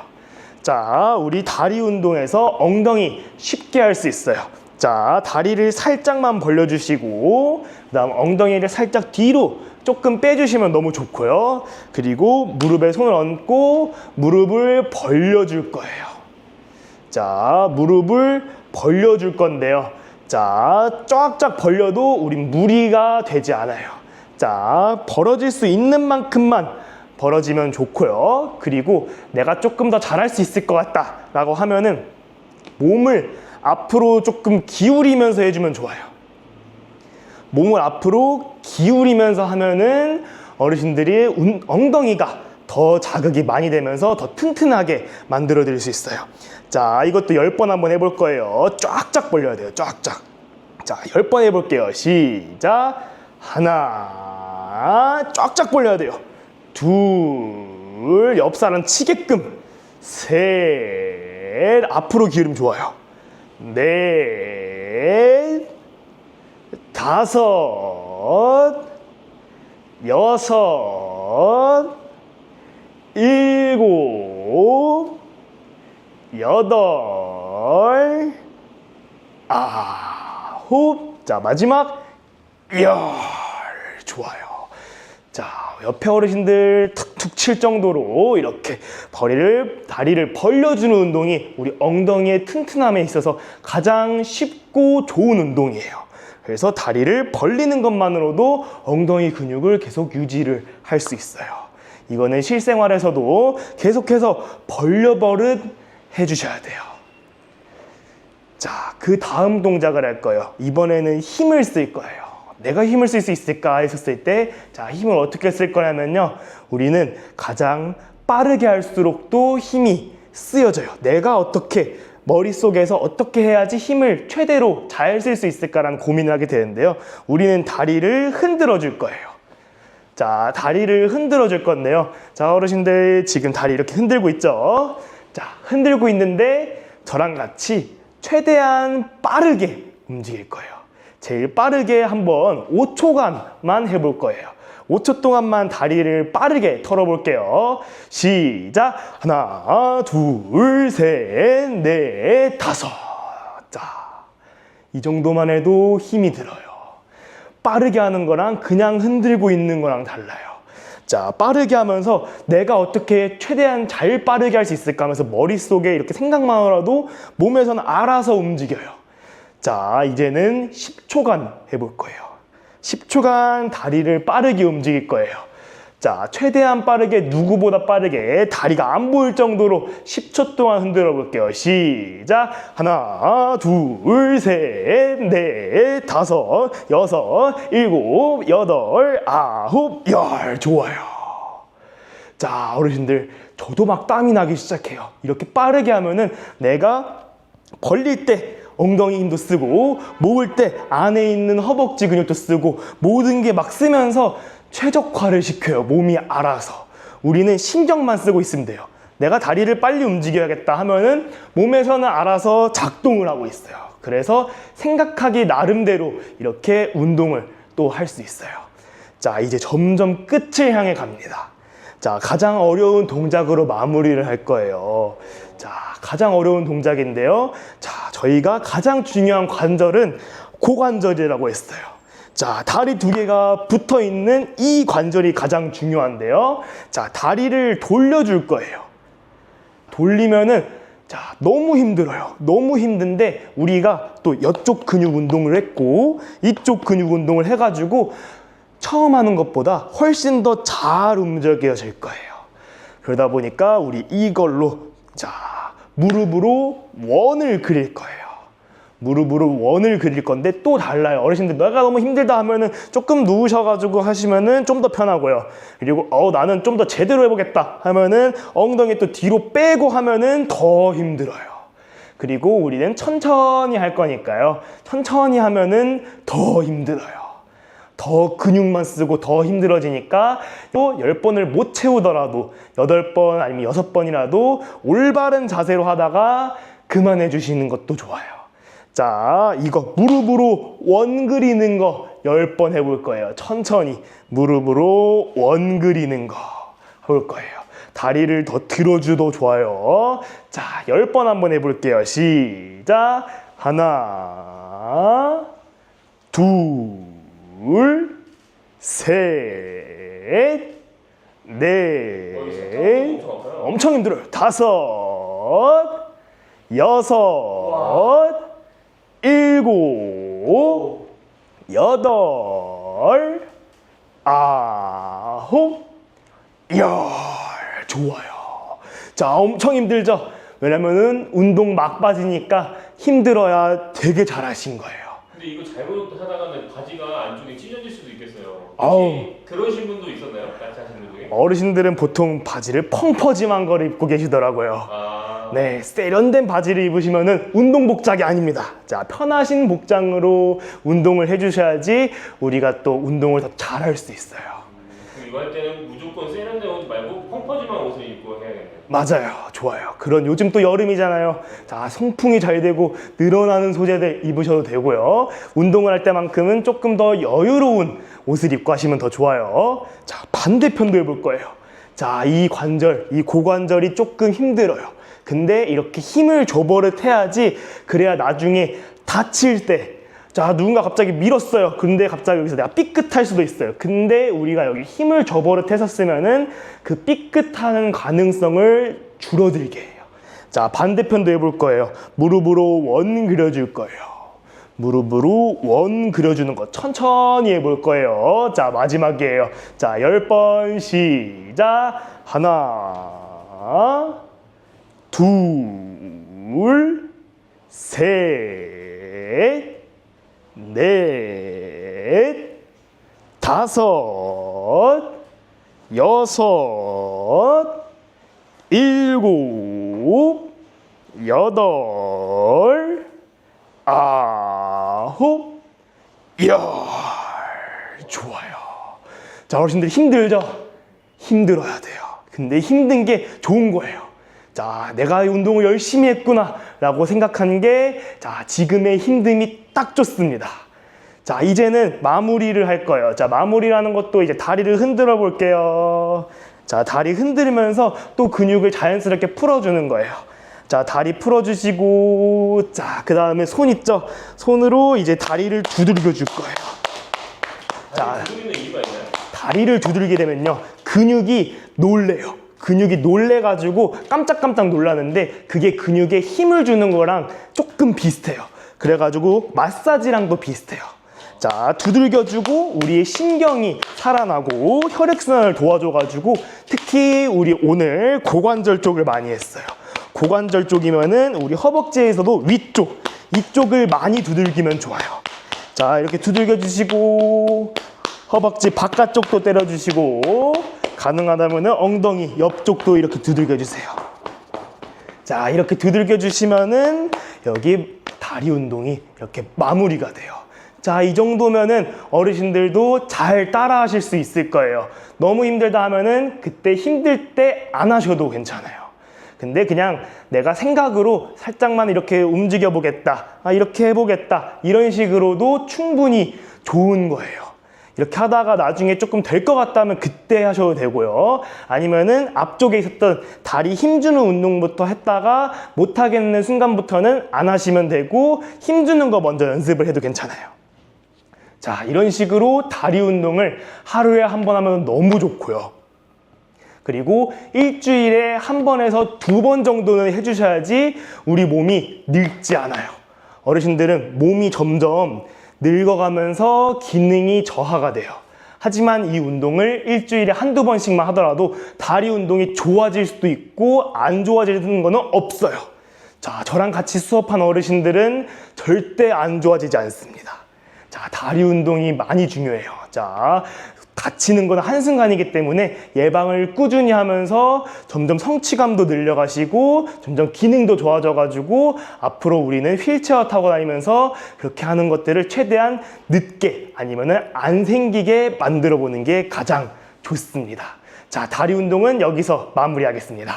자, 우리 다리 운동에서 엉덩이 쉽게 할 수 있어요. 자, 다리를 살짝만 벌려주시고 그 다음 엉덩이를 살짝 뒤로 조금 빼주시면 너무 좋고요. 그리고 무릎에 손을 얹고 무릎을 벌려줄 거예요. 자, 무릎을 벌려줄 건데요. 자, 쫙쫙 벌려도 우린 무리가 되지 않아요. 자, 벌어질 수 있는 만큼만 벌어지면 좋고요. 그리고 내가 조금 더 잘할 수 있을 것 같다 라고 하면은 몸을 앞으로 조금 기울이면서 해주면 좋아요. 몸을 앞으로 기울이면서 하면은 어르신들이 엉덩이가 더 자극이 많이 되면서 더 튼튼하게 만들어 드릴 수 있어요. 자, 이것도 10번 한번 해볼 거예요. 쫙쫙 벌려야 돼요. 쫙쫙. 자, 10번 해볼게요. 시작. 하나, 쫙쫙 벌려야 돼요. 둘, 옆사람 치게끔. 셋, 앞으로 기울이면 좋아요. 넷, 다섯, 여섯, 일곱, 여덟, 아홉. 자, 마지막 열. 좋아요. 자, 옆에 어르신들 툭툭 칠 정도로 이렇게 다리를 벌려주는 운동이 우리 엉덩이의 튼튼함에 있어서 가장 쉽고 좋은 운동이에요. 그래서 다리를 벌리는 것만으로도 엉덩이 근육을 계속 유지를 할 수 있어요. 이거는 실생활에서도 계속해서 벌려버릇 해주셔야 돼요. 자, 그 다음 동작을 할 거예요. 이번에는 힘을 쓸 거예요. 내가 힘을 쓸 수 있을까 했었을 때, 자, 힘을 어떻게 쓸 거냐면요. 우리는 가장 빠르게 할수록 또 힘이 쓰여져요. 내가 어떻게 머릿속에서 어떻게 해야지 힘을 최대로 잘 쓸 수 있을까라는 고민을 하게 되는데요. 우리는 다리를 흔들어 줄 거예요. 자, 다리를 흔들어 줄 건데요. 자, 어르신들 지금 다리 이렇게 흔들고 있죠? 자, 흔들고 있는데 저랑 같이 최대한 빠르게 움직일 거예요. 제일 빠르게 한번 5초간만 해볼 거예요. 5초 동안만 다리를 빠르게 털어볼게요. 시작! 하나, 둘, 셋, 넷, 다섯. 자, 이 정도만 해도 힘이 들어요. 빠르게 하는 거랑 그냥 흔들고 있는 거랑 달라요. 자, 빠르게 하면서 내가 어떻게 최대한 잘 빠르게 할 수 있을까 하면서 머릿속에 이렇게 생각만 하라도 몸에서는 알아서 움직여요. 자, 이제는 10초간 해볼 거예요. 10초간 다리를 빠르게 움직일 거예요. 자, 최대한 빠르게, 누구보다 빠르게 다리가 안 보일 정도로 10초 동안 흔들어 볼게요. 시작! 하나, 둘, 셋, 넷, 다섯, 여섯, 일곱, 여덟, 아홉, 열. 좋아요. 자, 어르신들, 저도 막 땀이 나기 시작해요. 이렇게 빠르게 하면은 내가 벌릴 때 엉덩이 힘도 쓰고, 모을 때 안에 있는 허벅지 근육도 쓰고, 모든 게 막 쓰면서 최적화를 시켜요. 몸이 알아서. 우리는 신경만 쓰고 있으면 돼요. 내가 다리를 빨리 움직여야겠다 하면은 몸에서는 알아서 작동을 하고 있어요. 그래서 생각하기 나름대로 이렇게 운동을 또 할 수 있어요. 자, 이제 점점 끝을 향해 갑니다. 자, 가장 어려운 동작으로 마무리를 할 거예요. 자, 가장 어려운 동작인데요. 자, 저희가 가장 중요한 관절은 고관절이라고 했어요. 자, 다리 두 개가 붙어 있는 이 관절이 가장 중요한데요. 자, 다리를 돌려줄 거예요. 돌리면은, 자, 너무 힘들어요. 너무 힘든데, 우리가 또 이쪽 근육 운동을 했고, 이쪽 근육 운동을 해가지고, 처음 하는 것보다 훨씬 더 잘 움직여질 거예요. 그러다 보니까, 우리 이걸로, 자, 무릎으로 원을 그릴 거예요. 무릎으로 원을 그릴 건데 또 달라요. 어르신들 내가 너무 힘들다 하면은 조금 누우셔가지고 하시면은 좀 더 편하고요. 그리고 나는 좀 더 제대로 해보겠다 하면은 엉덩이 또 뒤로 빼고 하면은 더 힘들어요. 그리고 우리는 천천히 할 거니까요. 천천히 하면은 더 힘들어요. 더 근육만 쓰고 더 힘들어지니까 또 10번을 못 채우더라도 8번 아니면 6번이라도 올바른 자세로 하다가 그만해 주시는 것도 좋아요. 자, 이거 무릎으로 원 그리는 거 10번 해볼 거예요. 천천히 무릎으로 원 그리는 거 해볼 거예요. 다리를 더 들어줘도 좋아요. 자, 10번 한번 해볼게요. 시작! 하나, 둘, 셋, 넷, 엄청 힘들어요. 다섯, 여섯, 일곱, 여덟, 아홉, 열. 좋아요. 자, 엄청 힘들죠? 왜냐면은 운동 막바지니까 힘들어야 되게 잘하신 거예요. 근데 이거 잘못하다가는 바지가 안쪽에 찢어질 수도 있겠어요. 아우. 혹시 그러신 분도 있었나요? 같이 하시는 분 중에? 어르신들은 보통 바지를 펑퍼짐한 거를 입고 계시더라고요. 네, 세련된 바지를 입으시면은 운동 복장이 아닙니다. 자, 편하신 복장으로 운동을 해주셔야지 우리가 또 운동을 더 잘할 수 있어요. 그럼 이거 할 때는 무조건 세련된 옷 말고 펑퍼짐한 옷을 입고 해야겠네요. 맞아요. 좋아요. 그런 요즘 또 여름이잖아요. 자, 통풍이 잘 되고 늘어나는 소재들 입으셔도 되고요. 운동을 할 때만큼은 조금 더 여유로운 옷을 입고 하시면 더 좋아요. 자, 반대편도 해볼 거예요. 자, 이 관절, 이 고관절이 조금 힘들어요. 근데 이렇게 힘을 줘버릇 해야지 그래야 나중에 다칠 때 자, 누군가 갑자기 밀었어요. 근데 갑자기 여기서 내가 삐끗할 수도 있어요. 근데 우리가 여기 힘을 줘버릇 했었으면은 그 삐끗하는 가능성을 줄어들게 해요. 자, 반대편도 해볼 거예요. 무릎으로 원 그려줄 거예요. 무릎으로 원 그려주는 거 천천히 해볼 거예요. 자, 마지막이에요. 자, 10번 시작. 하나, 둘, 셋, 넷, 다섯, 여섯, 일곱, 여덟, 아홉, 열. 좋아요. 자, 어르신들 힘들죠? 힘들어야 돼요. 근데 힘든 게 좋은 거예요. 자, 내가 이 운동을 열심히 했구나 라고 생각하는 게, 자, 지금의 힘듦이 딱 좋습니다. 자, 이제는 마무리를 할 거예요. 자, 마무리라는 것도 이제 다리를 흔들어 볼게요. 자, 다리 흔들면서 또 근육을 자연스럽게 풀어주는 거예요. 자, 다리 풀어주시고, 자, 그 다음에 손 있죠? 손으로 이제 다리를 두들겨 줄 거예요. 자, 두드리는 이유가 있나요? 다리를 두들기게 되면요, 근육이 놀래요. 근육이 놀래가지고 깜짝깜짝 놀라는데, 그게 근육에 힘을 주는 거랑 조금 비슷해요. 그래가지고 마사지랑도 비슷해요. 자, 두들겨주고 우리의 신경이 살아나고 혈액순환을 도와줘가지고, 특히 우리 오늘 고관절 쪽을 많이 했어요. 고관절 쪽이면은 우리 허벅지에서도 위쪽, 이쪽을 많이 두들기면 좋아요. 자, 이렇게 두들겨 주시고, 허벅지 바깥쪽도 때려 주시고, 가능하다면 엉덩이 옆쪽도 이렇게 두들겨 주세요. 자, 이렇게 두들겨 주시면은 여기 다리 운동이 이렇게 마무리가 돼요. 자, 이 정도면은 어르신들도 잘 따라 하실 수 있을 거예요. 너무 힘들다 하면은 그때 힘들 때 안 하셔도 괜찮아요. 근데 그냥 내가 생각으로 살짝만 이렇게 움직여 보겠다, 이렇게 해보겠다, 이런 식으로도 충분히 좋은 거예요. 이렇게 하다가 나중에 조금 될 것 같다면 그때 하셔도 되고요. 아니면은 앞쪽에 있었던 다리 힘주는 운동부터 했다가 못하겠는 순간부터는 안 하시면 되고, 힘주는 거 먼저 연습을 해도 괜찮아요. 자, 이런 식으로 다리 운동을 하루에 한 번 하면 너무 좋고요. 그리고 일주일에 한 번에서 2번 정도는 해주셔야지 우리 몸이 늙지 않아요. 어르신들은 몸이 점점 늙어가면서 기능이 저하가 돼요. 하지만 이 운동을 일주일에 한두 번씩만 하더라도 다리 운동이 좋아질 수도 있고 안 좋아지는 거는 없어요. 자, 저랑 같이 수업한 어르신들은 절대 안 좋아지지 않습니다. 자, 다리 운동이 많이 중요해요. 자, 다치는 건 한순간이기 때문에 예방을 꾸준히 하면서 점점 성취감도 늘려가시고 점점 기능도 좋아져가지고 앞으로 우리는 휠체어 타고 다니면서 그렇게 하는 것들을 최대한 늦게 아니면은 안 생기게 만들어 보는 게 가장 좋습니다. 자, 다리 운동은 여기서 마무리하겠습니다.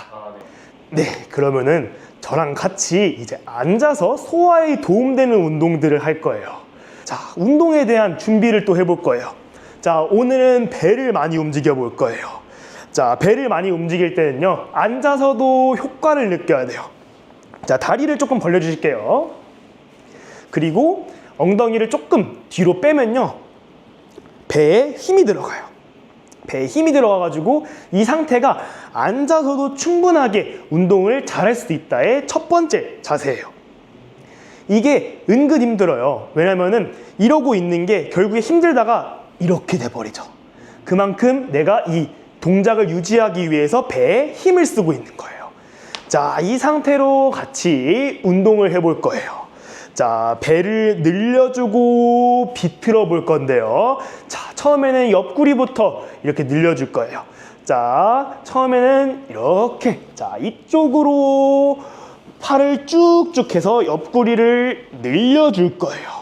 네, 그러면은 저랑 같이 이제 앉아서 소화에 도움되는 운동들을 할 거예요. 자, 운동에 대한 준비를 또 해볼 거예요. 자, 오늘은 배를 많이 움직여 볼 거예요. 자, 배를 많이 움직일 때는요, 앉아서도 효과를 느껴야 돼요. 자, 다리를 조금 벌려 주실게요. 그리고 엉덩이를 조금 뒤로 빼면요, 배에 힘이 들어가요. 배에 힘이 들어가가지고 이 상태가 앉아서도 충분하게 운동을 잘할 수 있다의 첫 번째 자세예요. 이게 은근 힘들어요. 왜냐면은 이러고 있는 게 결국에 힘들다가 이렇게 돼버리죠. 그만큼 내가 이 동작을 유지하기 위해서 배에 힘을 쓰고 있는 거예요. 자, 이 상태로 같이 운동을 해볼 거예요. 자, 배를 늘려주고 비틀어 볼 건데요. 자, 처음에는 옆구리부터 이렇게 늘려줄 거예요. 자, 처음에는 이렇게, 자, 이쪽으로 팔을 쭉쭉 해서 옆구리를 늘려줄 거예요.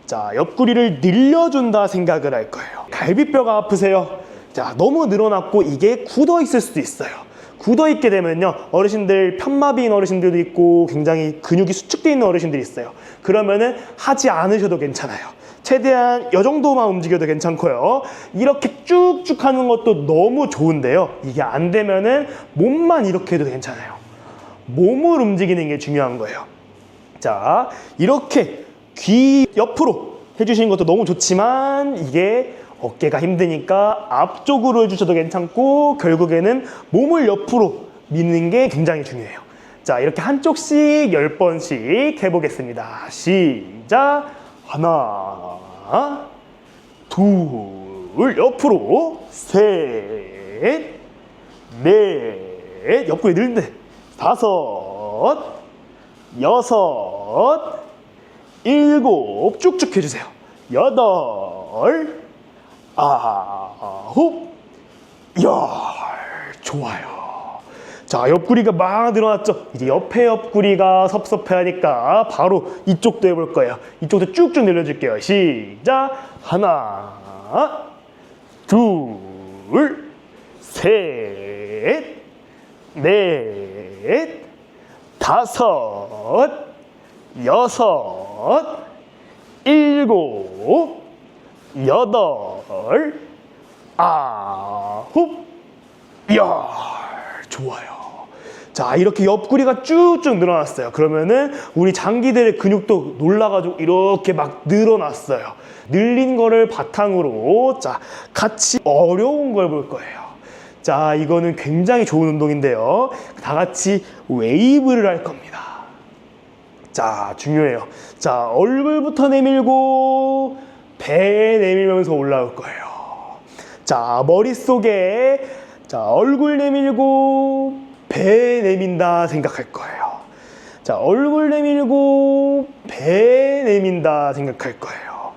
자, 옆구리를 늘려준다 생각을 할 거예요. 갈비뼈가 아프세요? 자, 너무 늘어났고 이게 굳어 있을 수도 있어요. 굳어 있게 되면요, 어르신들, 편마비인 어르신들도 있고 굉장히 근육이 수축되어 있는 어르신들이 있어요. 그러면은 하지 않으셔도 괜찮아요. 최대한 이 정도만 움직여도 괜찮고요. 이렇게 쭉쭉 하는 것도 너무 좋은데요, 이게 안 되면은 몸만 이렇게 해도 괜찮아요. 몸을 움직이는 게 중요한 거예요. 자, 이렇게 귀 옆으로 해주시는 것도 너무 좋지만 이게 어깨가 힘드니까 앞쪽으로 해주셔도 괜찮고 결국에는 몸을 옆으로 미는 게 굉장히 중요해요. 자, 이렇게 한쪽씩 10번씩 해보겠습니다. 시작! 하나, 둘, 옆으로, 셋, 넷, 옆구리 늘는데, 5, 6, 7, 쭉쭉 해주세요. 8, 9, 10. 좋아요. 자, 옆구리가 막 늘어났죠? 이제 옆에 옆구리가 섭섭해하니까 바로 이쪽도 해볼 거예요. 이쪽도 쭉쭉 늘려줄게요. 시작! 하나, 둘, 셋, 넷, 다섯, 여섯, 일곱, 여덟, 아홉, 열. 좋아요. 자, 이렇게 옆구리가 쭉쭉 늘어났어요. 그러면은 우리 장기들의 근육도 놀라가지고 이렇게 막 늘어났어요. 늘린 거를 바탕으로 자, 같이 어려운 걸 볼 거예요. 자, 이거는 굉장히 좋은 운동인데요. 다 같이 웨이브를 할 겁니다. 자, 중요해요. 자, 얼굴부터 내밀고 배 내밀면서 올라올 거예요. 자, 머릿속에 자, 얼굴 내밀고 배 내민다 생각할 거예요. 자, 얼굴 내밀고 배 내민다 생각할 거예요.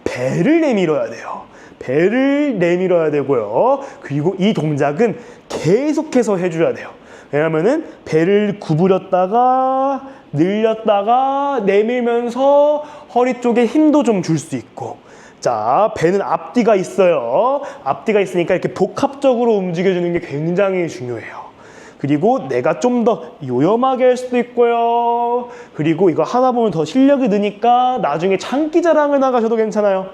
배를 내밀어야 돼요. 배를 내밀어야 되고요. 그리고 이 동작은 계속해서 해줘야 돼요. 왜냐면은 배를 구부렸다가 늘렸다가 내밀면서 허리 쪽에 힘도 좀 줄 수 있고, 자, 배는 앞뒤가 있어요. 앞뒤가 있으니까 이렇게 복합적으로 움직여주는 게 굉장히 중요해요. 그리고 내가 좀 더 요염하게 할 수도 있고요. 그리고 이거 하다 보면 더 실력이 느니까 나중에 장기자랑을 나가셔도 괜찮아요.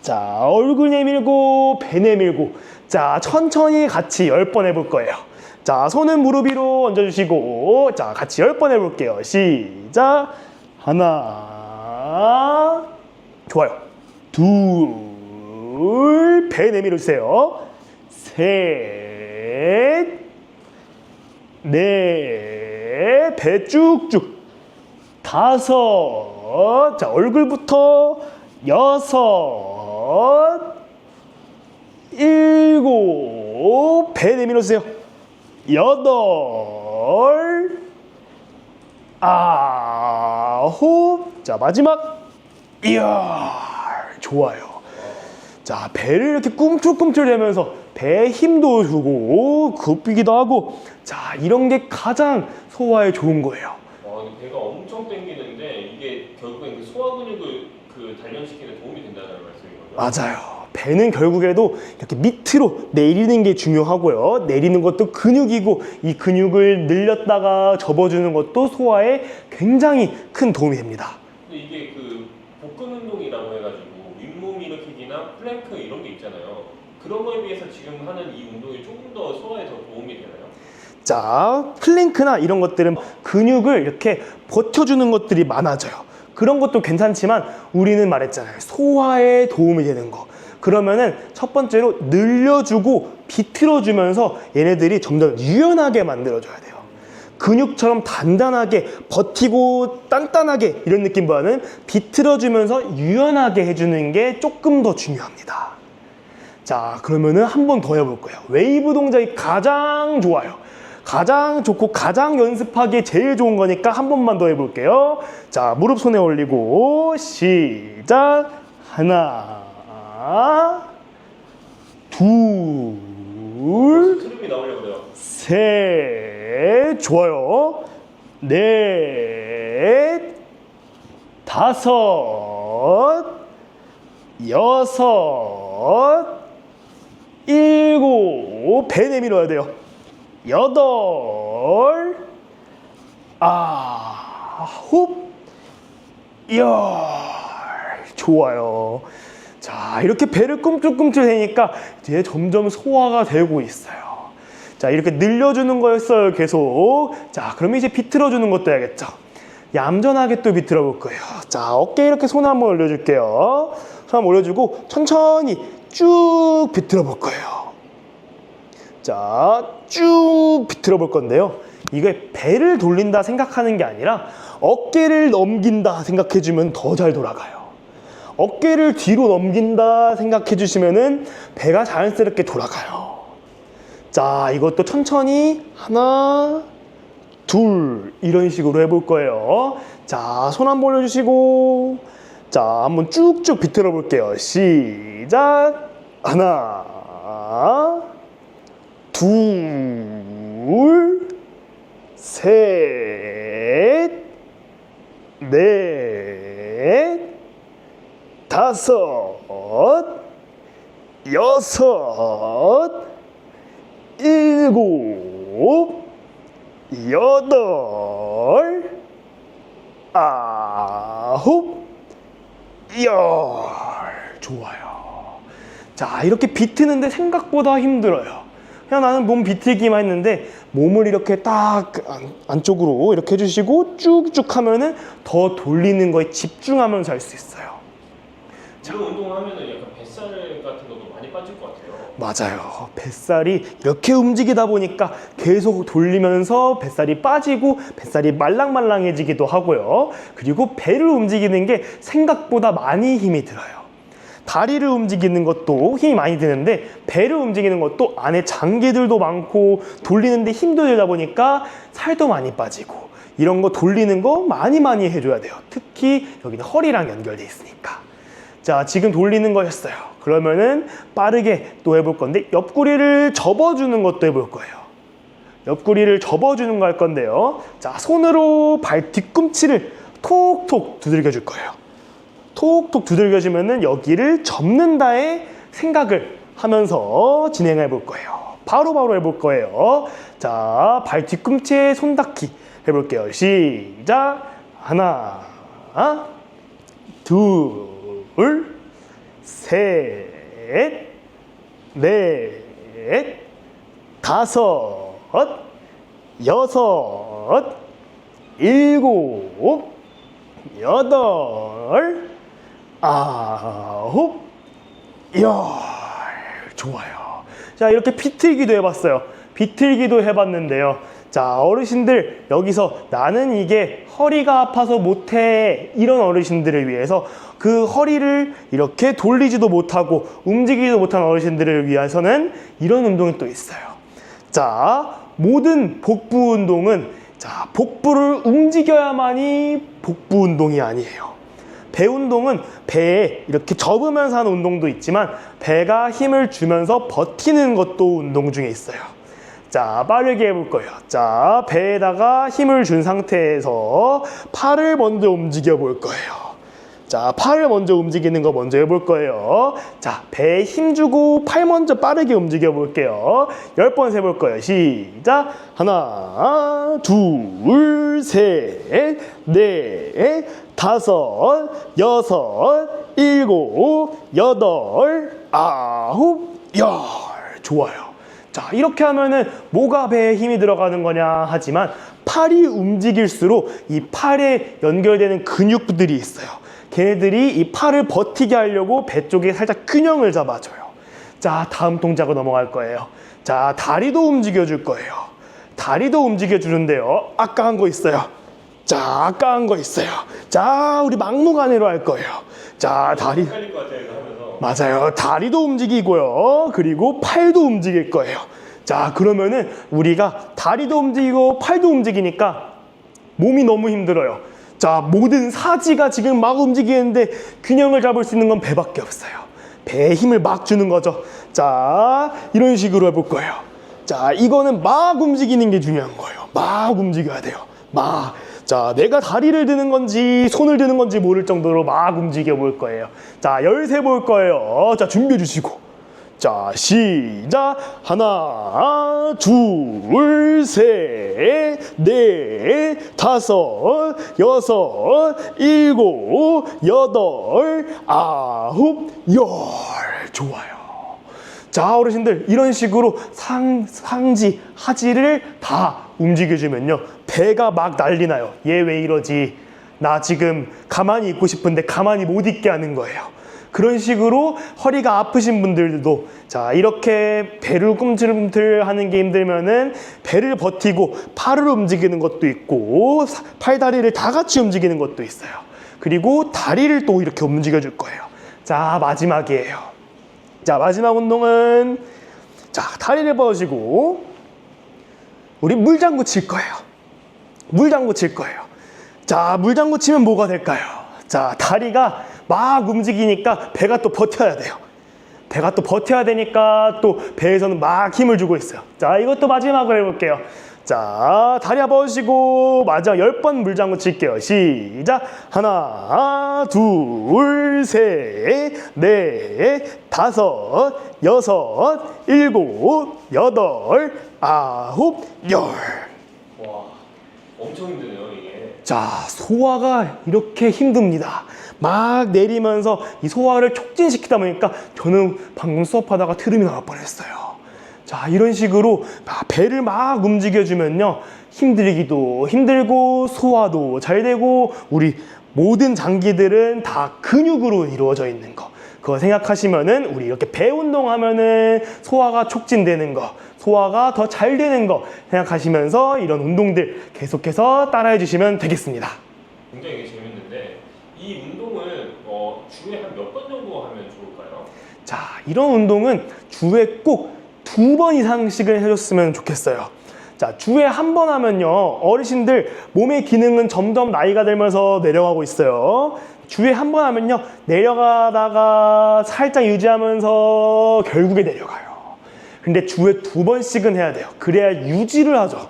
자, 얼굴 내밀고 배 내밀고, 자, 천천히 같이 10번 해볼 거예요. 자, 손은 무릎 위로 얹어주시고, 자, 같이 10번 해볼게요. 시작. 하나, 좋아요. 둘, 배 내밀어주세요. 셋, 넷, 배 쭉쭉. 다섯, 자, 얼굴부터 여섯, 일곱, 배 내밀어주세요. 여덟, 아홉, 자, 마지막 열. 좋아요. 자, 배를 이렇게 꿈틀꿈틀 대면서 배에 힘도 주고 굽히기도 하고, 자, 이런 게 가장 소화에 좋은 거예요. 근데 배가 엄청 땡기는데 이게 결국엔 그 소화 근육을 그 단련시키는 도움이 된다는 말씀인 거죠? 맞아요. 배는 결국에도 이렇게 밑으로 내리는 게 중요하고요. 내리는 것도 근육이고, 이 근육을 늘렸다가 접어주는 것도 소화에 굉장히 큰 도움이 됩니다. 근데 이게 그 복근 운동이라고 해가지고 윗몸 일으키기나 플랭크 이런 게 있잖아요. 그런 거에 비해서 지금 하는 이 운동이 조금 더 소화에 더 도움이 되나요? 자, 플랭크나 이런 것들은 근육을 이렇게 버텨주는 것들이 많아져요. 그런 것도 괜찮지만 우리는 말했잖아요. 소화에 도움이 되는 거. 그러면은 첫 번째로 늘려주고 비틀어주면서 얘네들이 점점 유연하게 만들어줘야 돼요. 근육처럼 단단하게 버티고 단단하게 이런 느낌보다는 비틀어주면서 유연하게 해주는 게 조금 더 중요합니다. 자, 그러면은 한 번 더 해볼 거예요. 웨이브 동작이 가장 좋아요. 가장 좋고 가장 연습하기 제일 좋은 거니까 한 번만 더 해볼게요. 자, 무릎 손에 올리고 시작. 하나, 둘, 트림이 나오려고 그래요. 셋, 좋아요. 넷, 다섯, 여섯, 일곱, 배 내밀어야 돼요. 여덟, 아홉, 열. 좋아요. 자, 이렇게 배를 꿈틀꿈틀 대니까 이제 점점 소화가 되고 있어요. 자, 이렇게 늘려주는 거였어요, 계속. 자, 그러면 이제 비틀어주는 것도 해야겠죠. 얌전하게 또 비틀어 볼 거예요. 자, 어깨에 이렇게 손 한번 올려줄게요. 손 한번 올려주고 천천히 쭉 비틀어 볼 거예요. 자, 쭉 비틀어 볼 건데요. 이게 배를 돌린다 생각하는 게 아니라 어깨를 넘긴다 생각해주면 더 잘 돌아가요. 어깨를 뒤로 넘긴다 생각해 주시면은 배가 자연스럽게 돌아가요. 자, 이것도 천천히 하나, 둘 이런 식으로 해볼 거예요. 자, 손 한번 올려주시고, 자, 한번 쭉쭉 비틀어 볼게요. 시작. 하나, 둘, 셋, 넷, 다섯, 여섯, 일곱, 여덟, 아홉, 열. 좋아요. 자, 이렇게 비트는데 생각보다 힘들어요. 그냥 나는 몸 비틀기만 했는데 몸을 이렇게 딱 안쪽으로 이렇게 해주시고 쭉쭉 하면은 더 돌리는 거에 집중하면서 할 수 있어요. 이런 운동을 하면은 약간 뱃살 같은 것도 많이 빠질 것 같아요. 맞아요. 뱃살이 이렇게 움직이다 보니까 계속 돌리면서 뱃살이 빠지고 뱃살이 말랑말랑해지기도 하고요. 그리고 배를 움직이는 게 생각보다 많이 힘이 들어요. 다리를 움직이는 것도 힘이 많이 드는데 배를 움직이는 것도 안에 장기들도 많고 돌리는데 힘도 들다 보니까 살도 많이 빠지고 이런 거 돌리는 거 많이 해줘야 돼요. 특히 여기는 허리랑 연결돼 있으니까. 자, 지금 돌리는 거였어요. 그러면은 빠르게 또 해볼 건데 옆구리를 접어주는 것도 해볼 거예요. 옆구리를 접어주는 거 할 건데요. 자, 손으로 발 뒤꿈치를 톡톡 두들겨 줄 거예요. 톡톡 두들겨주면은 여기를 접는다의 생각을 하면서 진행해 볼 거예요. 바로바로 해볼 거예요. 자, 발 뒤꿈치에 손 닿기 해볼게요. 시작. 하나, 둘, 셋, 넷, 다섯, 여섯, 일곱, 여덟, 아홉, 열. 좋아요. 자, 이렇게 비틀기도 해봤어요. 비틀기도 해봤는데요. 자, 어르신들 여기서 나는 이게 허리가 아파서 못해 이런 어르신들을 위해서 그 허리를 이렇게 돌리지도 못하고 움직이지도 못하는 어르신들을 위해서는 이런 운동이 또 있어요. 자, 모든 복부 운동은 자, 복부를 움직여야만이 복부 운동이 아니에요. 배 운동은 배에 이렇게 접으면서 하는 운동도 있지만 배가 힘을 주면서 버티는 것도 운동 중에 있어요. 자, 빠르게 해볼 거예요. 자, 배에다가 힘을 준 상태에서 팔을 먼저 움직여 볼 거예요. 자, 팔을 먼저 움직이는 거 먼저 해볼 거예요. 자, 배에 힘 주고 팔 먼저 빠르게 움직여 볼게요. 10번 세볼 거예요. 시작. 하나, 둘, 셋, 넷, 다섯, 여섯, 일곱, 여덟, 아홉, 열. 좋아요. 자, 이렇게 하면은 뭐가 배에 힘이 들어가는 거냐 하지만 팔이 움직일수록 이 팔에 연결되는 근육들이 있어요. 걔네들이 이 팔을 버티게 하려고 배 쪽에 살짝 균형을 잡아줘요. 자, 다음 동작으로 넘어갈 거예요. 자, 다리도 움직여줄 거예요. 다리도 움직여주는데요. 아까 한 거 있어요. 자, 아까 한 거 있어요. 자, 우리 막무가내로 할 거예요. 자, 다리. 헷갈릴 것 같아요, 이거 하면서. 맞아요. 다리도 움직이고요. 그리고 팔도 움직일 거예요. 자, 그러면은 우리가 다리도 움직이고 팔도 움직이니까 몸이 너무 힘들어요. 자, 모든 사지가 지금 막 움직이는데 균형을 잡을 수 있는 건 배밖에 없어요. 배에 힘을 막 주는 거죠. 자, 이런 식으로 해볼 거예요. 자, 이거는 막 움직이는 게 중요한 거예요. 막 움직여야 돼요. 막. 자, 내가 다리를 드는 건지 손을 드는 건지 모를 정도로 막 움직여 볼 거예요. 자, 13 볼 거예요. 자, 준비해 주시고. 자, 시작. 하나, 둘, 셋, 넷, 다섯, 여섯, 일곱, 여덟, 아홉, 열. 좋아요. 자, 어르신들 이런 식으로 상지, 하지를 다 움직여주면요. 배가 막 난리 나요. 얘 왜 이러지? 나 지금 가만히 있고 싶은데 가만히 못 있게 하는 거예요. 그런 식으로 허리가 아프신 분들도 자, 이렇게 배를 꿈틀꿈틀 하는 게 힘들면은 배를 버티고 팔을 움직이는 것도 있고 팔다리를 다 같이 움직이는 것도 있어요. 그리고 다리를 또 이렇게 움직여 줄 거예요. 자, 마지막이에요. 자, 마지막 운동은 자, 다리를 뻗으시고 우리 물장구 칠 거예요. 물장구 칠 거예요. 자, 물장구 치면 뭐가 될까요? 자, 다리가 막 움직이니까 배가 또 버텨야 돼요. 배가 또 버텨야 되니까 또 배에서는 막 힘을 주고 있어요. 자, 이것도 마지막으로 해볼게요. 자, 다리 아파오시고 마지막 10번 물장구 칠게요. 시작. 하나, 둘, 셋, 넷, 다섯, 여섯, 일곱, 여덟, 아홉, 열. 와, 엄청 힘드네요, 이게. 자, 소화가 이렇게 힘듭니다. 막 내리면서 이 소화를 촉진시키다 보니까 저는 방금 수업하다가 트름이 나올 뻔했어요. 자, 이런 식으로 배를 막 움직여주면요, 힘들기도 힘들고 소화도 잘 되고 우리 모든 장기들은 다 근육으로 이루어져 있는 거, 그거 생각하시면은 우리 이렇게 배 운동하면은 소화가 촉진되는 거, 소화가 더 잘 되는 거 생각하시면서 이런 운동들 계속해서 따라해 주시면 되겠습니다. 굉장히 재밌는데 이 운동을 주에 한 몇 번 정도 하면 좋을까요? 자, 이런 운동은 주에 꼭 2번 이상씩은 해줬으면 좋겠어요. 자, 주에 한 번 하면요, 어르신들 몸의 기능은 점점 나이가 들면서 내려가고 있어요. 주에 한 번 하면요, 내려가다가 살짝 유지하면서 결국에 내려가요. 근데 주에 2번씩은 해야 돼요. 그래야 유지를 하죠.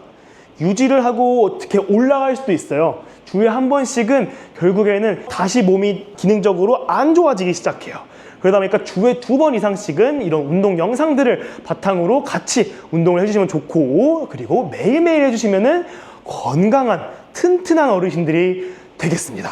유지를 하고 어떻게 올라갈 수도 있어요. 주에 한 번씩은 결국에는 다시 몸이 기능적으로 안 좋아지기 시작해요. 그러다 보니까 주에 2번 이상씩은 이런 운동 영상들을 바탕으로 같이 운동을 해주시면 좋고, 그리고 매일매일 해주시면은 건강한 튼튼한 어르신들이 되겠습니다.